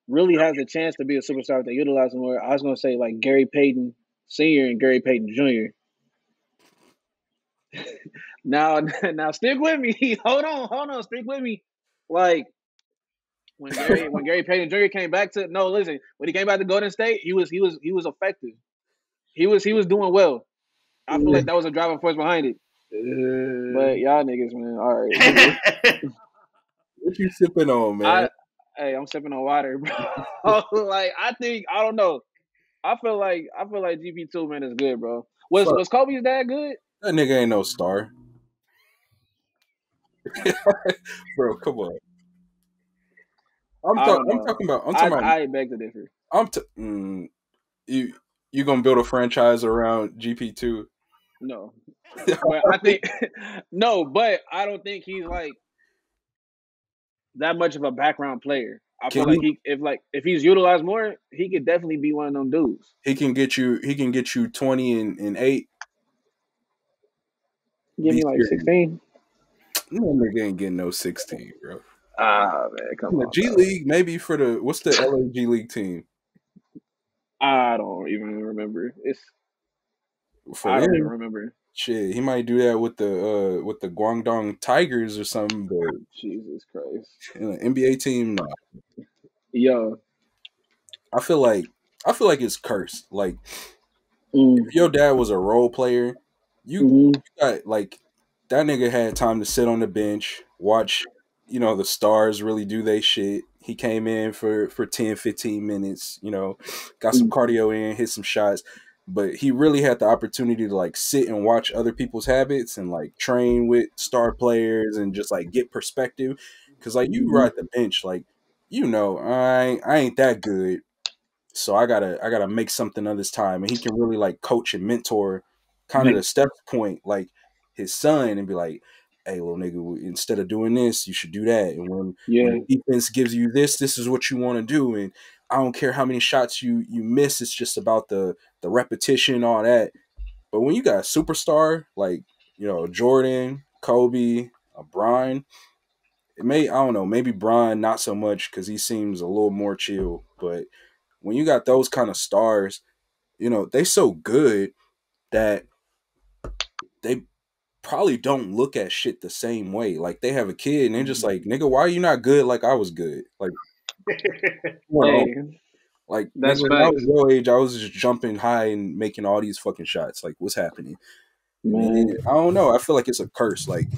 really has a chance to be a superstar if they utilize him more. I was going to say like Gary Payton Sr. and Gary Payton Jr. Now stick with me. Hold on, stick with me. Like when Gary Payton Jr. came back to when he came back to Golden State, he was effective. He was doing well. I feel like that was a driving force behind it. But y'all niggas, man, all right. What you sipping on, man? I'm sipping on water, bro. Like I don't know. I feel like GP2 man is good, bro. Was Kobe's dad good? That nigga ain't no star. Bro, come on. I'm talking about. I beg to differ. You gonna build a franchise around GP2? No, but I think no, but I don't think he's like that much of a background player. I feel like if he's utilized more, he could definitely be one of them dudes. He can get you 20 and 8. Give me like 16. No nigga ain't getting no 16, bro. Man, come on. G League, maybe for what's the LA G League team? I don't even remember. I don't even remember. Shit, he might do that with the Guangdong Tigers or something, but Jesus Christ. NBA team, no. Yo. I feel like it's cursed. Like if your dad was a role player, you got like that nigga had time to sit on the bench, watch, the stars really do they shit. He came in for 10, 15 minutes, got some cardio in, hit some shots. But he really had the opportunity to like sit and watch other people's habits and like train with star players and just like get perspective. Cause like you ride the bench, like, I ain't that good. So I gotta make something of this time. And he can really like coach and mentor kind of the step point, like his son, and be like, hey, little nigga, instead of doing this, you should do that. And when the defense gives you this is what you want to do. And I don't care how many shots you miss. It's just about the repetition, all that. But when you got a superstar like, Jordan, Kobe, Brian, I don't know, maybe Brian not so much because he seems a little more chill. But when you got those kind of stars, they so good that they probably don't look at shit the same way. Like they have a kid and they're just like, nigga, why are you not good like I was good? Like, like that's when I was your age, I was just jumping high and making all these fucking shots. Like, what's happening? Man, I don't know. I feel like it's a curse. Like,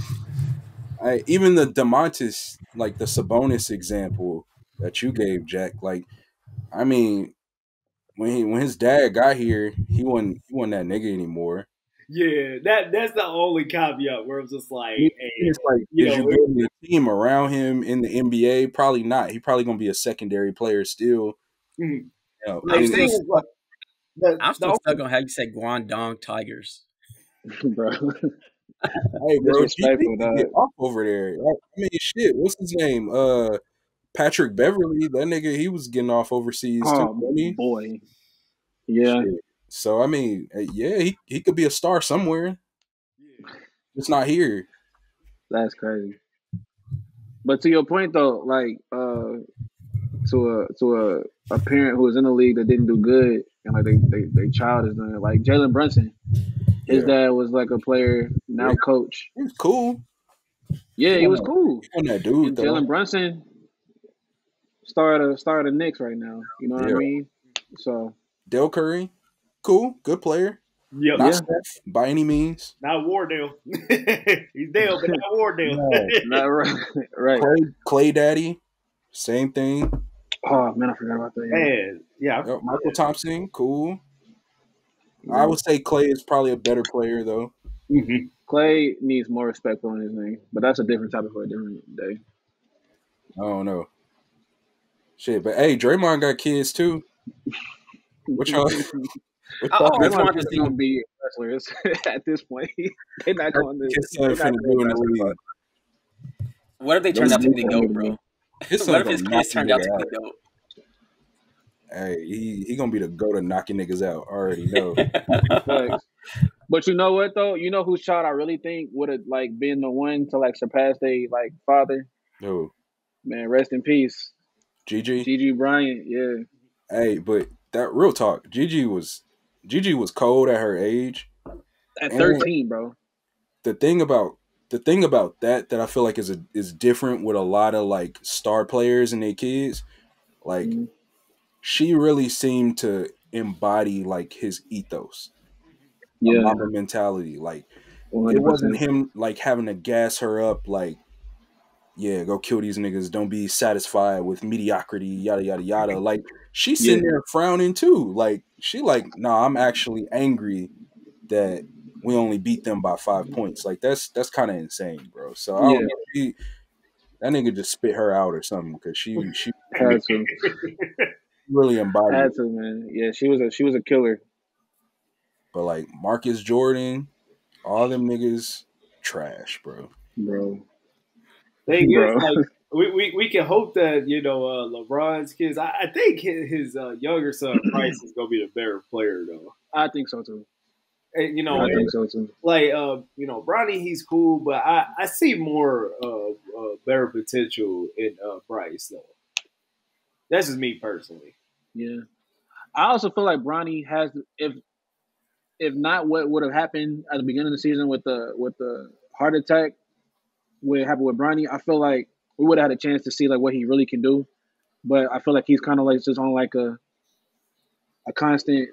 even the DeMontis, like the Sabonis example that you gave, Jack. Like, I mean, when his dad got here, he wasn't that nigga anymore. Yeah, that's the only caveat where it's just like, it's like, is you building a team around him in the NBA? Probably not. He probably gonna be a secondary player still. I'm still stuck on how you said Guangdong Tigers, bro. Hey, bro, you get off over there. I mean, shit. What's his name? Patrick Beverly. That nigga, he was getting off overseas too. Boy, yeah. Shit. So I mean, yeah, he could be a star somewhere. It's not here. That's crazy. But to your point though, like to a parent who was in the league that didn't do good and like they child is doing it. Like Jalen Brunson, his dad was like a player, now coach. He was cool. Yeah, he was cool. And that dude, Jalen Brunson started the Knicks right now. You know what I mean? So Del Curry, cool, good player. Yep. Not Steph by any means. Not Wardell. He's Dale, but not Wardell. No. Not right. Clay Daddy, same thing. Oh man, I forgot about that. Yeah. Michael Thompson, cool. I would say Clay is probably a better player though. Mm-hmm. Clay needs more respect on his name, but that's a different topic for a different day. I don't know. Shit, but hey, Draymond got kids too. What y'all? Draymond is gonna be wrestlers at this point. They're not going to. What if they turned out to be the GOAT, bro? What if his kids turned out to be the GOAT? Hey, he gonna be the GOAT of knocking niggas out. I already know. But you know what though? You know whose child I really think would have like been the one to like surpass their like father? Who? Man, rest in peace. Gigi Bryant, yeah. Hey, but that real talk, Gigi was cold at her age. At 13, bro. The thing about the thing about that I feel like is different with a lot of like star players and their kids. Like she really seemed to embody like his ethos, a mama mentality. Like 100%. It wasn't him like having to gas her up like, yeah, go kill these niggas. Don't be satisfied with mediocrity, yada yada yada. Like she's sitting there frowning too. Like she like, nah, I'm actually angry that we only beat them by 5 points. Like that's kind of insane, bro. So I don't know. That nigga just spit her out or something because she had to really embodied. Had to, man. Yeah, she was a killer. But like Marcus Jordan, all them niggas trash, bro. Thing is, like, we can hope that, you know, LeBron's kids. I think his younger son Bryce is gonna be the better player, though. I think so too. And, you know, I think so too. Like, you know, Bronny, he's cool, but I see more better potential in Bryce, though. That's just me personally. Yeah, I also feel like Bronny has, if not what would have happened at the beginning of the season with the heart attack, what happened with Bronny, I feel like we would have had a chance to see like what he really can do. But I feel like he's kind of like just on like a constant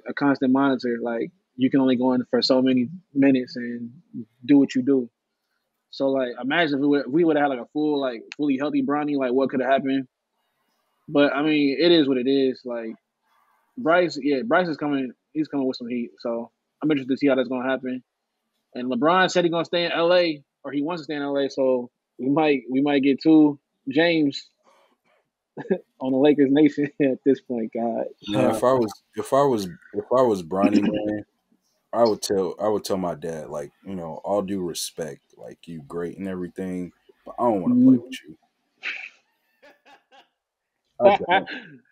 monitor. Like you can only go in for so many minutes and do what you do. So like imagine if we would have had like a fully healthy Bronny, like what could have happened. But I mean, it is what it is. Like Bryce is coming. He's coming with some heat. So I'm interested to see how that's gonna happen. And LeBron said he's gonna stay in LA, or he wants to stay in LA. So we might get two James on the Lakers nation at this point, God. Yeah, if I was Bronny, man, I would tell my dad, like, you know, all due respect, like you great and everything, but I don't want to play with you.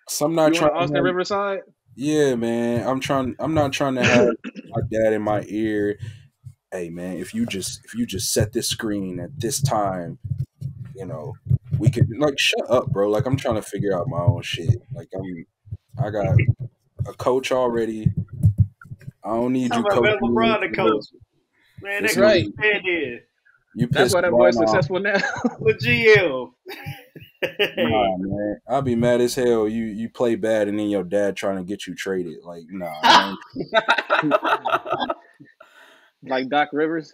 So I'm not trying to Austin Riverside. Yeah, man. I'm not trying to have my dad in my ear. Hey, man, if you just set this screen at this time, you know, we could like shut up, bro. Like I'm trying to figure out my own shit. Like I got a coach already. I don't need you coaching. LeBron the coach. Man, that's right. That's why that boy's successful now. With GL. Nah, man. I'll be mad as hell. You play bad and then your dad trying to get you traded. Like, nah. Like Doc Rivers?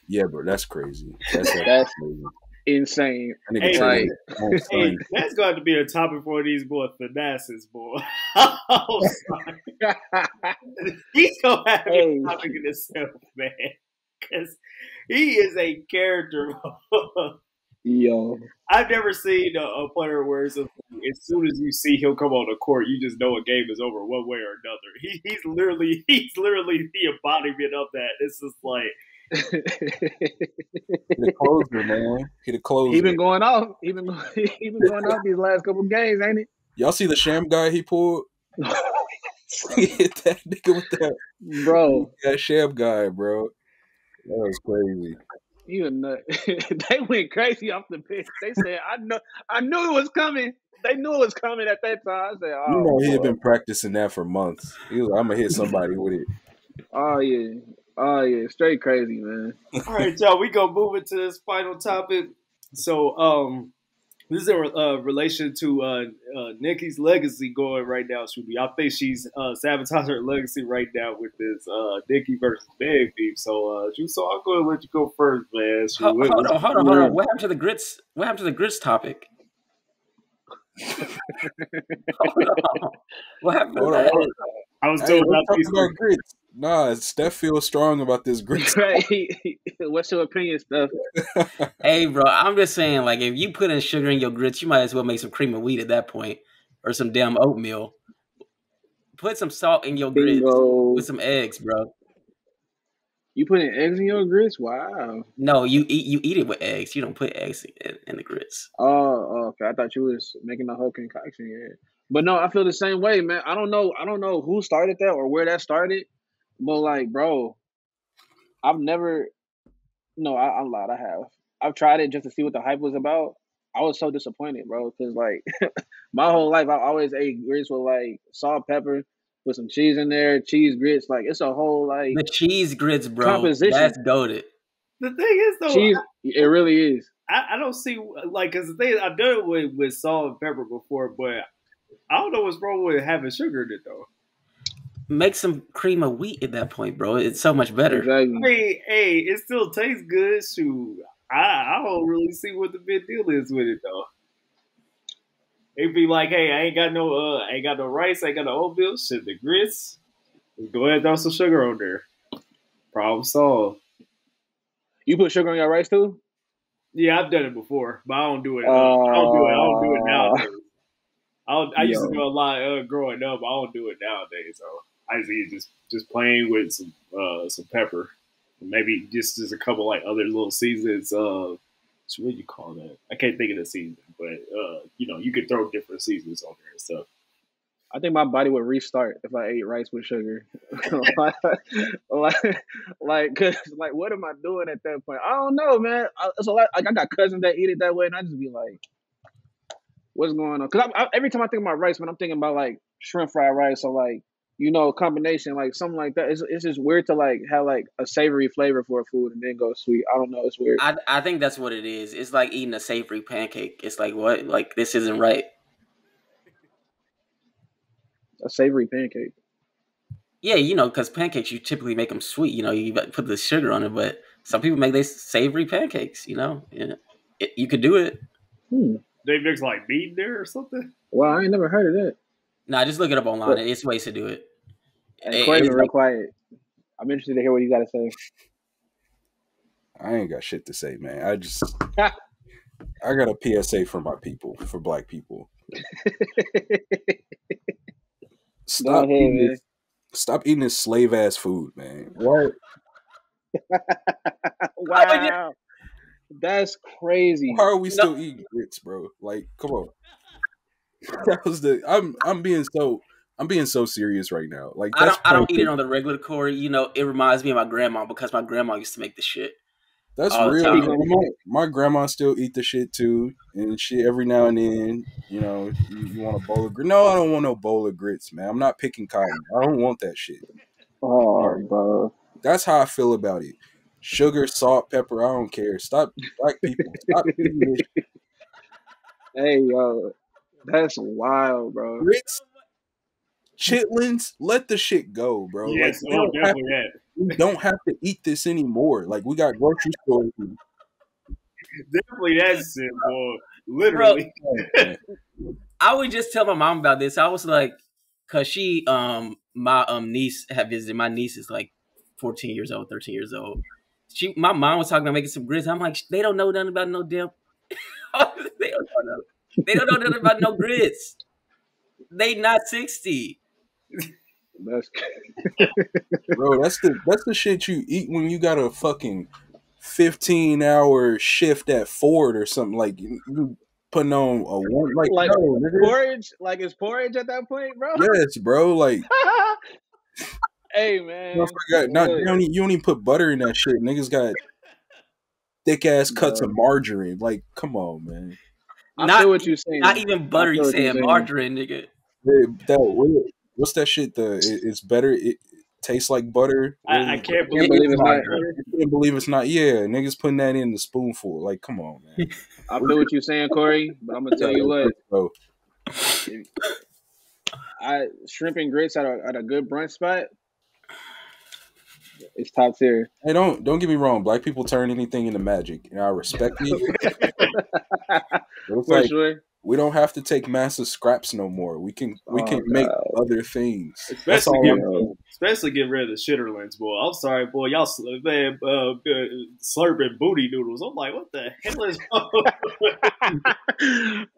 Yeah, bro, that's crazy. That's crazy. Insane. Hey, that's going to be a topic for these boys, Thanasis, boy. Oh, he's going to have a topic in himself, man. Because he is a character. Yo. I've never seen a player where it's as soon as you see him come on the court, you just know a game is over one way or another. He's literally the embodiment of that. It's just like he the closer, man. He the closer. He been going off. He been going off these last couple games, ain't it? Y'all see the sham guy he pulled? He hit that nigga with that, bro. That sham guy, bro. That was crazy. You a nut. They went crazy off the pitch. They said, I knew it was coming. They knew it was coming at that time. I said, oh, you know, he had been practicing that for months. He was like, I'm going to hit somebody with it. Oh, yeah. Straight crazy, man. All right, y'all. We going to move into this final topic. So, this is in relation to Nicki's legacy going right now, Shooty. I think she's sabotaging her legacy right now with this Nicki versus Meg beef. So, so I'm going to let you go first, man. Hold on. What happened to the grits? What happened to the grits topic? Hold on. What happened to that? I was talking about grits. Nah, Steph feels strong about this grits. What's your opinion, Steph? Hey, bro, I'm just saying, like, if you put in sugar in your grits, you might as well make some cream of wheat at that point, or some damn oatmeal. Put some salt in your grits with some eggs, bro. You putting eggs in your grits? Wow. No, you eat it with eggs. You don't put eggs in the grits. Oh, okay. I thought you was making a whole concoction. Yeah. But no, I feel the same way, man. I don't know who started that or where that started. But like, bro, I lied. I have. I've tried it just to see what the hype was about. I was so disappointed, bro, because like my whole life I always ate grits with like salt, pepper, with some cheese in there, cheese grits. Like it's a whole like the cheese grits, bro. composition. That's goated. The thing is, though, it really is. I don't see like because the thing I've done it with salt and pepper before, but I don't know what's wrong with having sugar in it though. Make some cream of wheat at that point, bro. It's so much better. Exactly. Hey, it still tastes good. Shoot, I don't really see what the big deal is with it though. It'd be like, hey, I ain't got no rice, I ain't got no oatmeal, shit, the grits. Go ahead and throw some sugar on there. Problem solved. You put sugar on your rice too? Yeah, I've done it before, but I don't do it. I don't do it nowadays. I used to do a lot growing up. I don't do it nowadays. So I just eat just plain with some pepper, maybe just a couple like other little seasons. What do you call that? I can't think of the season, but you could throw different seasons on there and stuff. I think my body would restart if I ate rice with sugar. Cause what am I doing at that point? I don't know, man. It's a lot. Like I got cousins that eat it that way, and I just be like, "What's going on?" Because every time I think about rice, man, I'm thinking about like shrimp fried rice or like combination like something like that. It's just weird to like have like a savory flavor for a food and then go sweet. I don't know. It's weird. I think that's what it is. It's like eating a savory pancake. It's like what? Like this isn't right. A savory pancake. Yeah, because pancakes, you typically make them sweet. You put the sugar on it, but some people make they savory pancakes. You could do it. They mix like meat in there or something? Well, I ain't never heard of that. Nah, just look it up online. It's ways to do it. Hey, Corey's real quiet. I'm interested to hear what you got to say. I ain't got shit to say, man. I got a PSA for my people, for black people. Stop eating this slave ass food, man. What? Wow, that's crazy. Why are we still eating grits, bro? Like, come on. That was I'm being so serious right now. Like, I don't eat it on the regular, Corey. It reminds me of my grandma because my grandma used to make the shit. That's real. My grandma still eat the shit too, and shit every now and then. You want a bowl of grits? No, I don't want no bowl of grits, man. I'm not picking cotton. I don't want that shit. Oh, bro. That's how I feel about it. Sugar, salt, pepper. I don't care. Stop, black people. Stop eating this shit. Hey, yo, that's wild, bro. Grits, chitlins, let the shit go, bro. Yes, like, definitely we don't have to eat this anymore. Like, we got grocery stores. Definitely that's it, boy. Literally. Bro, I would just tell my mom about this. I was like, cause she, my niece had visited. My niece is like 14 years old, 13 years old. My mom was talking about making some grits. I'm like, they don't know nothing about no damn. They don't know nothing about no grits. They not 60. Bro, that's the shit you eat when you got a fucking 15-hour shift at Ford or something. Like you putting on a one like no, porridge. Like it's porridge at that point, bro. Yes, bro. Like, hey man, you don't even put butter in that shit. Niggas got thick ass cuts of margarine. Like, come on, man. I feel what you're saying. Not even butter. You saying margarine, nigga? What's that shit? It's better. It tastes like butter. I can't believe it's not. I can't believe it's not. Yeah, niggas putting that in the spoonful. Like, come on, man. I feel what you're saying, Corey. But I'm gonna tell you what. Shrimp and grits at a good brunch spot. It's top tier. Hey, don't get me wrong. Black people turn anything into magic, and I respect it. For sure. We don't have to take massive scraps no more. We can make other things. Especially get rid of the shitterlings, boy. I'm sorry, boy. Y'all slurping booty noodles. I'm like, what the hell is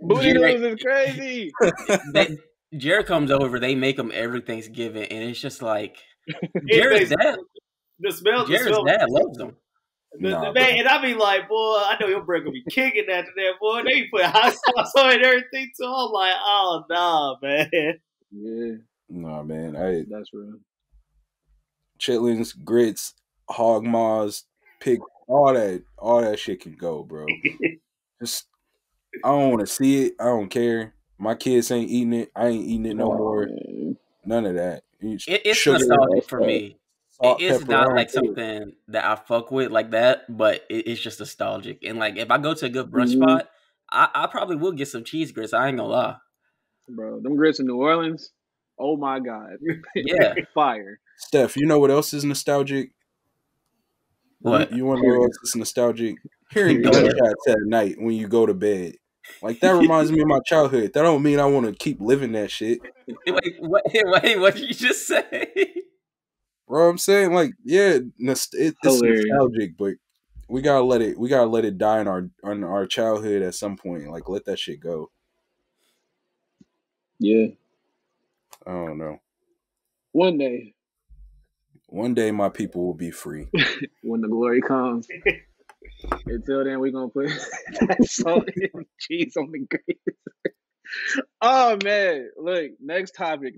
booty noodles is crazy. Jared comes over. They make them every Thanksgiving, and it's just like Jared's dad. Jared's dad loves them. Man, and I be like, boy, I know your bread gonna be kicking after that, boy. They put hot sauce on it and everything too. I'm like, oh nah, man. Yeah. Nah, man. That's real. Chitlins, grits, hog maws, pig, all that shit can go, bro. Just I don't want to see it. I don't care. My kids ain't eating it. I ain't eating it no more. Man. None of that. It's nostalgic for me. Salt, it's pepper, not I like don't care. something that I fuck with like that, but it's just nostalgic. And like if I go to a good brunch Mm-hmm. spot, I probably will get some cheese grits. I ain't gonna lie. Bro, them grits in New Orleans. Oh my God, Yeah. fire. Steph, you know what else is nostalgic? What? You want to know what else is nostalgic? Hearing Go ahead. gunshots at night when you go to bed. Like, that reminds me of my childhood. That don't mean I want to keep living that shit. Wait, what did you just say? Bro, I'm saying, like, yeah, it's Hilarious. nostalgic, but we gotta let it die in our childhood at some point. Like, let that shit go. Yeah. I don't know. One day, One day my people will be free. when the glory comes. Until then, we're gonna put that salt and cheese on the grits. Oh man, look, next topic,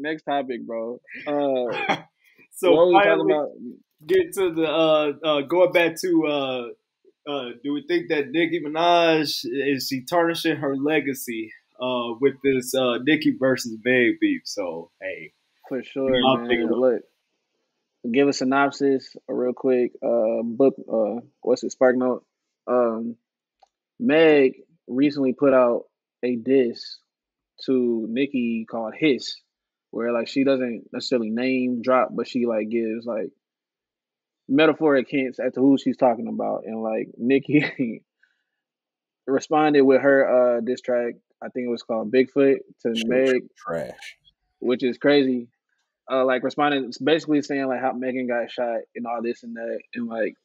bro. So What were we talking finally, about? get to the going back to do we think that Nicki Minaj is she tarnishing her legacy with this Nicki versus Meg beef? So hey, For sure, man. Look, give a synopsis, a real quick book. What's it? Spark Note. Meg recently put out a diss to Nicki called Hiss, where like she doesn't necessarily name drop, but she like gives like metaphoric hints as to who she's talking about, and like Nicki responded with her diss track. I think it was called Bigfoot to Shit, Meg, trash. which is crazy. Like responding, it's basically saying like how Megan got shot and all this and that, and like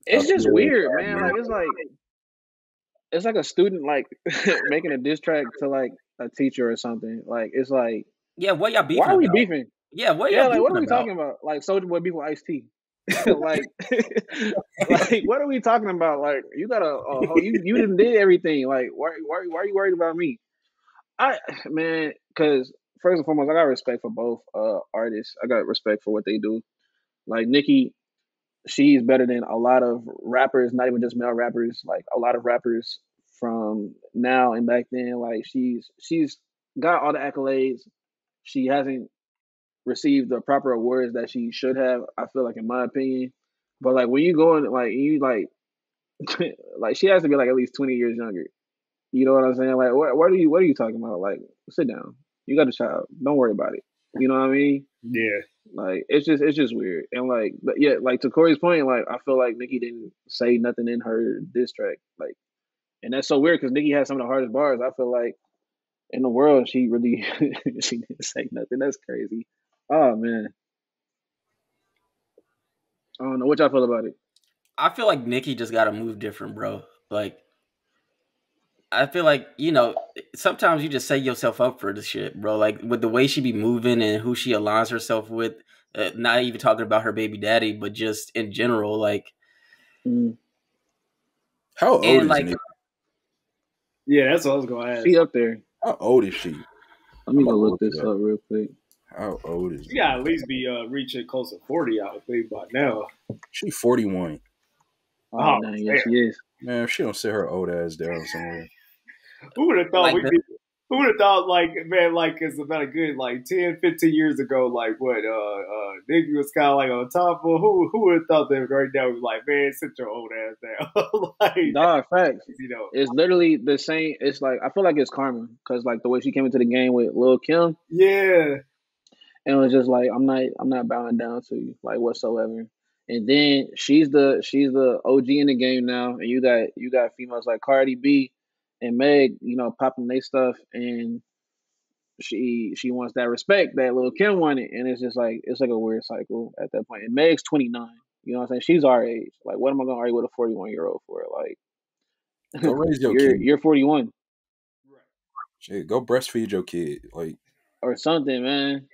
it's just weird, man. Like it's like a student like making a diss track to like a teacher or something. Like it's like, Yeah, what y'all why beefing are we about? beefing? Yeah, what Yeah, y'all like what are beefing we about? talking about? Like Soulja Boy beef with Ice T. like, like what are we talking about? Like you got you didn't did everything. Like why are you worried about me? Man, because first and foremost, I got respect for both artists. I got respect for what they do. Like Nicki, she's better than a lot of rappers, not even just male rappers, like a lot of rappers from now and back then. Like she's got all the accolades. She hasn't received the proper awards that she should have, I feel like, in my opinion. But like when you go in like you like like she has to be like at least 20 years younger. You know what I'm saying? Like what are you talking about? Like sit down. You got a child. Don't worry about it. You know what I mean? yeah. Like it's just weird. And like but yeah, like to Corey's point, like I feel like Nicki didn't say nothing in her diss track. Like and that's so weird because Nicki has some of the hardest bars, I feel like, in the world. She really she didn't say nothing. That's crazy. Oh man. I don't know what y'all feel about it. I feel like Nicki just gotta move different, bro. Like I feel like, sometimes you just set yourself up for this shit, bro. Like with the way she be moving and who she aligns herself with, not even talking about her baby daddy, but just in general, like. How old is Nicki? Yeah, that's what I was gonna ask. She up there. How old is she? Let me go look this up real quick. How old is she? She gotta at least be reaching close to 40, I would think, by now. She 41. Oh, dang, yes, she is. Man, if she don't sit her old ass down somewhere. Who would have thought who would have thought, like, man, like, it's about a good, like, 10, 15 years ago, like, what, Nicki was kind of, like, on top of, who would have thought that right now was like, man, sit your old ass down. Like, dog, facts. It's literally the same. It's like, I feel like it's karma, because, like, the way she came into the game with Lil' Kim. Yeah. And it was just like, I'm not bowing down to you, like, whatsoever. And then she's the OG in the game now, and you got females like Cardi B and Meg, popping their stuff, and she wants that respect that Lil' Kim wanted, and it's just like it's like a weird cycle at that point. And Meg's 29, you know what I'm saying? She's our age. Like, what am I gonna argue with a 41-year-old for? Like, go raise your kid. You're 41. Shit, go breastfeed your kid, like, or something, man.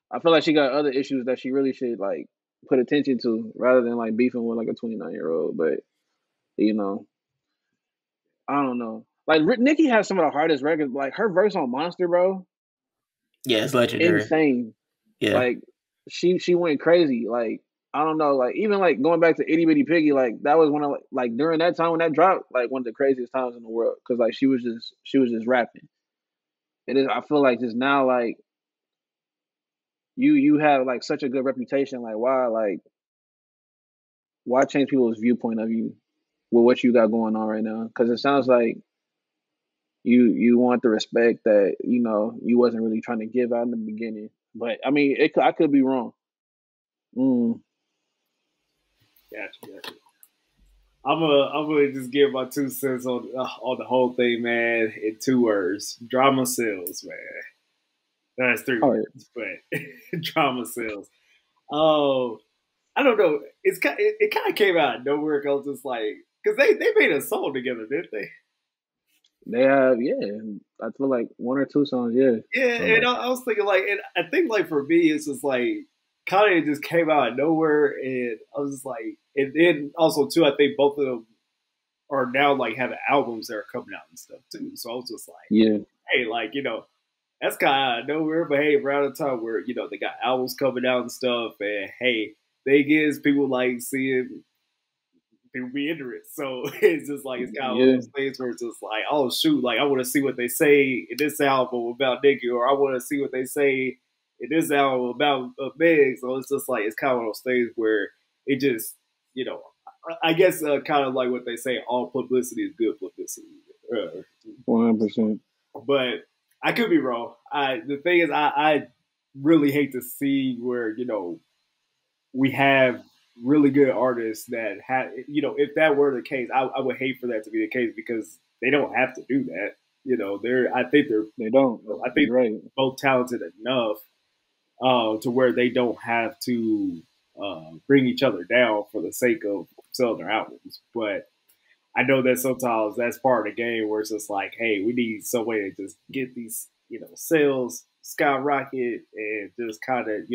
I feel like she got other issues that she really should like put attention to, rather than like beefing with like a 29-year-old. But I don't know. Like Nicki has some of the hardest records. Like her verse on Monster, bro. Yeah, it's legendary. Insane. Yeah. Like she went crazy. Like I don't know. Like even like going back to Itty Bitty Piggy, like that was one of like during that time when that dropped, like one of the craziest times in the world, because like she was just rapping. It is. I feel like just now, like you have like such a good reputation. Like why change people's viewpoint of you with what you got going on right now? Because it sounds like you want the respect that you wasn't really trying to give out in the beginning. But I mean, I could be wrong. Gotcha. I'm gonna just give my 2 cents on the whole thing, man. In 2 words, drama sells, man. That's 3 words, but drama sells. Oh, I don't know. It kind of came out of nowhere. I was just like, because they made a song together, didn't they? They have, yeah. I feel like 1 or 2 songs, yeah. Yeah, and I was thinking like, and I think like for me, it's just like kind of just came out of nowhere, and I was just like, and then also too, I think both of them are now like having albums that are coming out and stuff too. So I was just like, yeah, hey, like that's kind of out of nowhere, but hey, around the time where they got albums coming out and stuff, and hey, they gives people like seeing people be into it. So it's just like it's kind of one of those things where it's just like, oh shoot, like I want to see what they say in this album about Nicki, or I want to see what they say in this album about Meg. So it's just like it's kind of one of those things where it just I guess kind of like what they say, all publicity is good publicity. 100%. But I could be wrong. The thing is, I really hate to see where we have really good artists that have, if that were the case, I would hate for that to be the case because they don't have to do that. They don't. I think they're both talented enough to where they don't have to bring each other down for the sake of selling their albums. But I know that sometimes that's part of the game where it's just like, hey, we need some way to just get these, sales skyrocket and just kind of,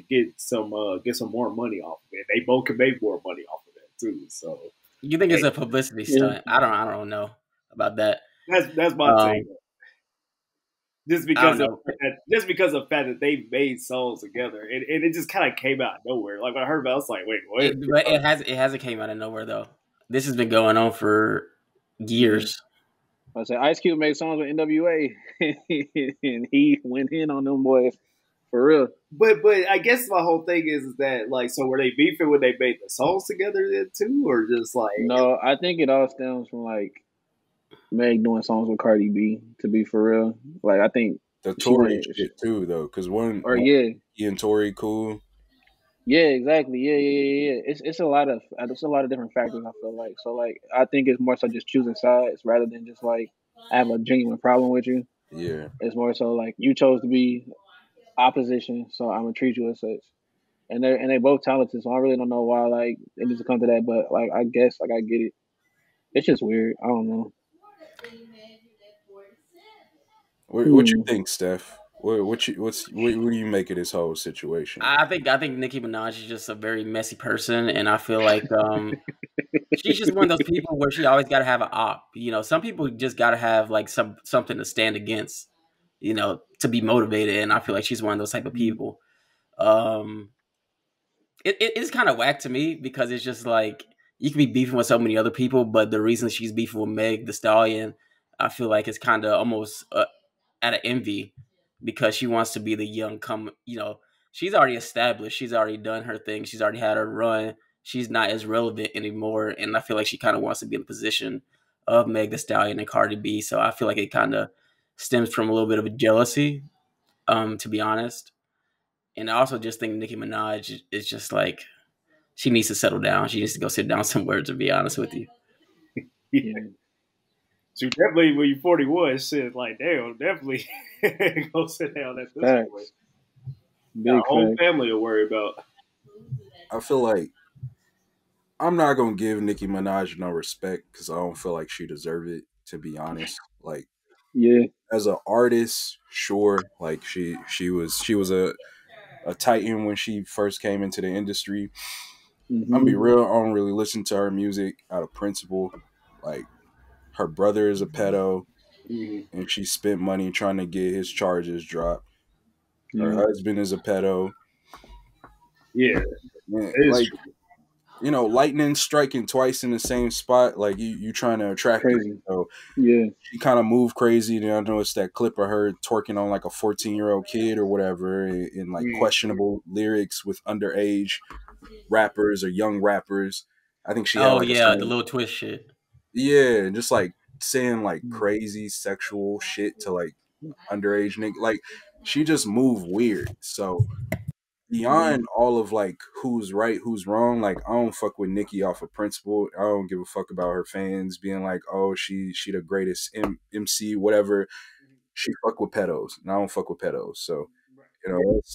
get some more money off of it. They both can make more money off of that too. So you think it's a publicity stunt? I don't know about that. That's my take. Just because of the fact that they made songs together, and it just kind of came out of nowhere. Like when I heard about it, I was like, wait, what? It hasn't came out of nowhere though. This has been going on for years. I say Ice Cube made songs with NWA, and he went in on them boys for real. But I guess my whole thing is that like, so were they beefing when they made the songs together then too, or just like? No, I think it all stems from like Meg doing songs with Cardi B. To be for real, like I think the Tory shit too though, because he and Tory cool. Yeah, exactly. Yeah. It's a lot of different factors. I feel like so. Like I think it's more so just choosing sides rather than just like I have a genuine problem with you. Yeah, it's more so like you chose to be opposition, so I'm gonna treat you as such. And they both talented, so I really don't know why like it needs to come to that. But like I guess like I get it. It's just weird. I don't know. What you think, Steph? What do you make of this whole situation? I think Nicki Minaj is just a very messy person, and I feel like she's just one of those people where she always got to have an op. Some people just got to have like something to stand against, to be motivated. And I feel like she's one of those type of people. It's kind of whack to me because it's just like you can be beefing with so many other people, but the reason she's beefing with Meg the Stallion, I feel like it's kind of almost out of envy because she wants to be the young she's already established. She's already done her thing. She's already had her run. She's not as relevant anymore. And I feel like she kind of wants to be in the position of Meg the Stallion and Cardi B. So I feel like it kind of stems from a little bit of a jealousy, to be honest. And I also just think Nicki Minaj is just like, she needs to settle down. She needs to go sit down somewhere, to be honest with you. Yeah. So definitely when you're 41, shit, like, damn, definitely go sit down at this point. Got a whole family to worry about. I feel like I'm not going to give Nicki Minaj no respect because I don't feel like she deserved it, to be honest. Like, as an artist, sure, like she was a titan when she first came into the industry. I'm gonna be real, I don't really listen to her music out of principle. Like, her brother is a pedo, and she spent money trying to get his charges dropped. Her husband is a pedo. Yeah, like lightning striking twice in the same spot. Like you trying to attract her. Crazy. So Yeah. she kind of moved crazy. I noticed that clip of her twerking on like a 14-year-old kid or whatever in like questionable lyrics with underage rappers or young rappers. I think she had Oh like a yeah, the song. little twist shit. Yeah, and just like saying like crazy sexual shit to like underage nigga. Like she just moved weird. So beyond all of like who's right, who's wrong, like I don't fuck with Nicki off of principle. I don't give a fuck about her fans being like, oh, she the greatest MC, whatever. She fuck with pedos, and I don't fuck with pedos. So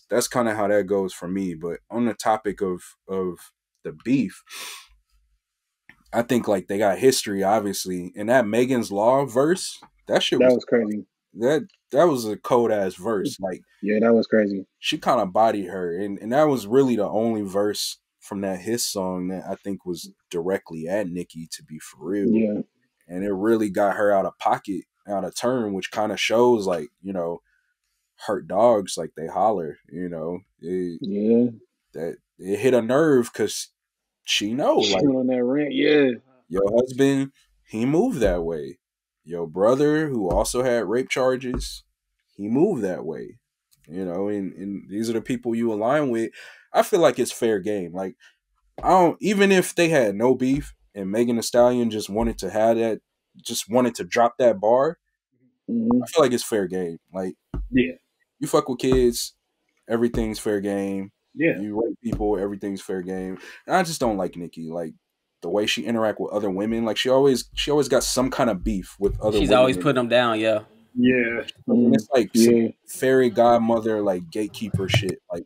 that's kind of how that goes for me. But on the topic of the beef, I think like they got history, obviously, and that Megan's Law verse, that shit That was was crazy. that was a cold ass verse. Like Yeah, that was crazy. she kind of bodied her, and that was really the only verse from that his song that I think was directly at Nicki, to be for real. Yeah. And it really got her out of pocket, out of turn, which kind of shows like hurt dogs like they holler. That it hit a nerve because she know like on that rant. Yeah. your husband, he moved that way. Your brother, who also had rape charges, he moved that way. And these are the people you align with. I feel like it's fair game. Like, even if they had no beef and Megan Thee Stallion just wanted to drop that bar, I feel like it's fair game. Like, Yeah. You fuck with kids, everything's fair game. Yeah. You rape people, everything's fair game. And I just don't like Nicki. Like, the way she interact with other women, like she always got some kind of beef with other women. She's always putting them down, yeah. Yeah. And it's like some fairy godmother, like gatekeeper shit. Like,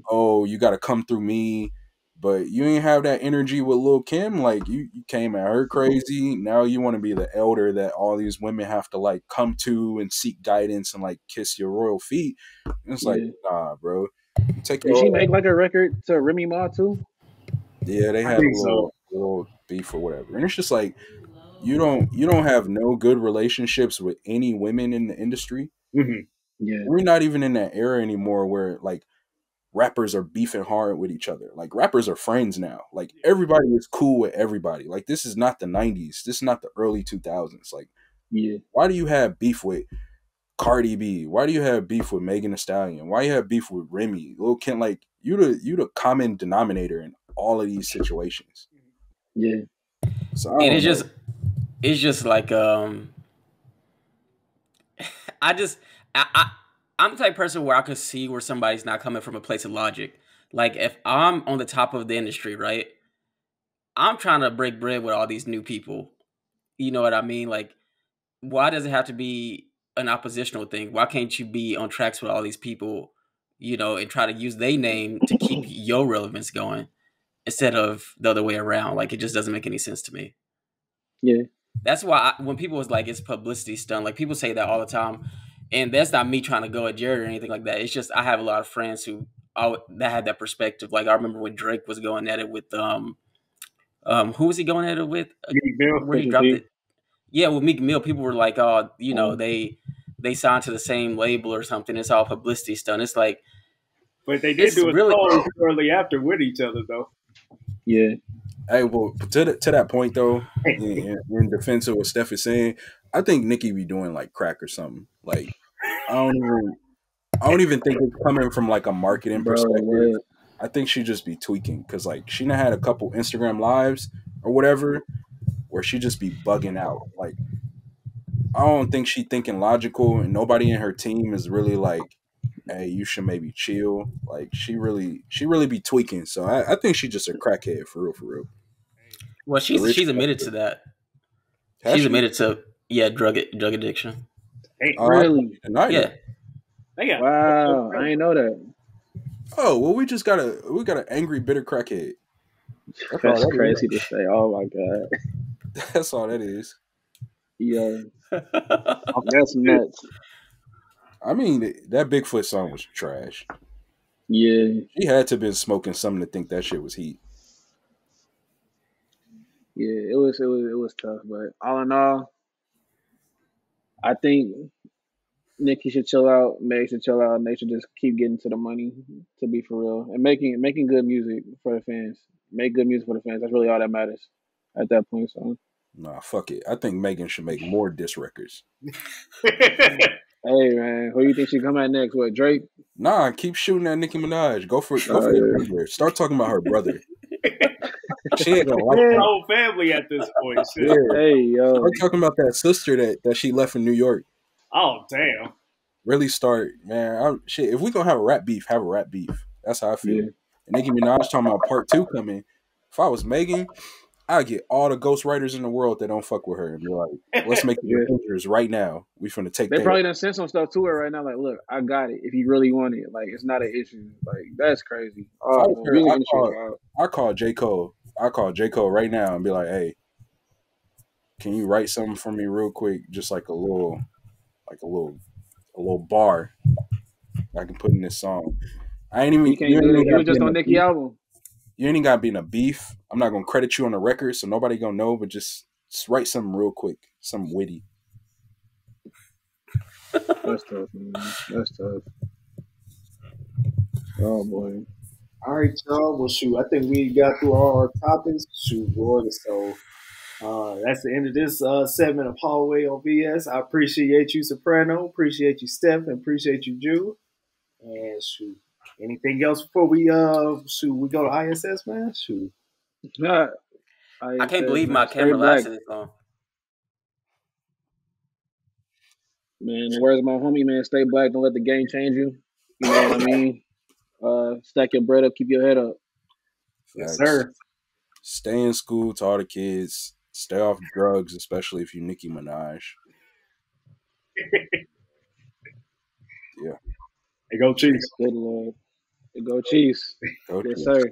oh, you got to come through me, but you ain't have that energy with Lil' Kim. Like, you came at her crazy. Now you want to be the elder that all these women have to like come to and seek guidance and like kiss your royal feet. And it's like, nah, bro. Did she make like a record to Remy Ma too? Yeah, they had a little beef or whatever. And it's just like you don't have no good relationships with any women in the industry. Mm-hmm. Yeah. We're not even in that era anymore where like rappers are beefing hard with each other. Like rappers are friends now. Like everybody is cool with everybody. Like this is not the 90s. This is not the early 2000s. Like why do you have beef with Cardi B? Why do you have beef with Megan Thee Stallion? Why you have beef with Remy? Lil' Kim, like you the common denominator in all of these situations. Yeah. So and it's just like I'm the type of person where I could see where somebody's not coming from a place of logic. Like if I'm on the top of the industry, right? I'm trying to break bread with all these new people. You know what I mean? Like, why does it have to be an oppositional thing? Why can't you be on tracks with all these people, and try to use their name to keep your relevance going instead of the other way around? Like, it just doesn't make any sense to me. Yeah. That's why when people was like, it's publicity stunt, like people say that all the time. And that's not me trying to go at Jared or anything like that. It's just I have a lot of friends that had that perspective. Like I remember when Drake was going at it with who was he going at it with? Meek Mill. Where he dropped it? Yeah, with Meek Mill, people were like, oh, they signed to the same label or something. It's all publicity stunt. It's like, but they did do a song shortly after with each other though. Yeah. Hey, well, to that point though, in defense of what Steph is saying, I think Nicki be doing like crack or something. Like, I don't even think it's coming from like a marketing perspective. I think she just be tweaking because like she done had a couple Instagram lives or whatever where she just be bugging out. Like, I don't think she thinking logical, and nobody in her team is really like, hey, you should maybe chill. Like she really be tweaking. So I think she's just a crackhead for real. Well, she's admitted to that. She's admitted to drug addiction. Hey, really? Yeah. Wow, I didn't know that. Oh well, we got an angry, bitter crackhead. That's crazy to say. Oh my god. That's all that is. Yeah. That's nuts. I mean, that Bigfoot song was trash. Yeah. She had to have been smoking something to think that shit was heat. Yeah, it was tough, but all in all, I think Nicki should chill out, Meg should chill out, and they should just keep getting to the money, to be for real, and making good music for the fans. make good music for the fans. That's really all that matters at that point. So, nah, fuck it. I think Megan should make more diss records. Hey man, who you think she come at next? What, Drake? Nah, keep shooting at Nicki Minaj. Go for your brother. Start talking about her brother. She ain't gonna like the that. whole family at this point. Shit. Yeah. Hey yo, Start talking about that sister that she left in New York. Oh damn. Really start, man. Shit, if we gonna have a rap beef, have a rap beef. That's how I feel. Yeah. And Nicki Minaj talking about part 2 coming. If I was Megan, I'd get all the ghostwriters in the world that don't fuck with her and be like, let's make the Avengers right now. We finna take They probably done sent some stuff to her right now. Like, look, I got it. If you really want it, like, it's not an issue. Like, that's crazy. I call J. Cole. I call J. Cole right now and be like, hey, can you write something for me real quick? Just like a little bar I can put in this song. I ain't even. You can't do it. You just on Nicki album. You ain't gotta be in a beef. I'm not gonna credit you on the record, so nobody gonna know. But just write something real quick, something witty. That's tough, man. That's tough. Oh boy. All right, y'all. Well, shoot, I think we got through all our topics. Shoot, boy. So that's the end of this segment of Hallway on VS. I appreciate you, Soprano. Appreciate you, Steph, and appreciate you, Jew. And shoot, anything else before we we go to ISS, man? Shoot. I can't believe my camera lasted this long. Man, where's my homie, man? Stay black. Don't let the game change you. You know what I mean? Stack your bread up. Keep your head up. Yes, sir. Stay in school to all the kids. Stay off drugs, especially if you're Nicki Minaj. Yeah. Hey, go Chiefs. Good Lord. Hey, go Chiefs. Go yes, sir.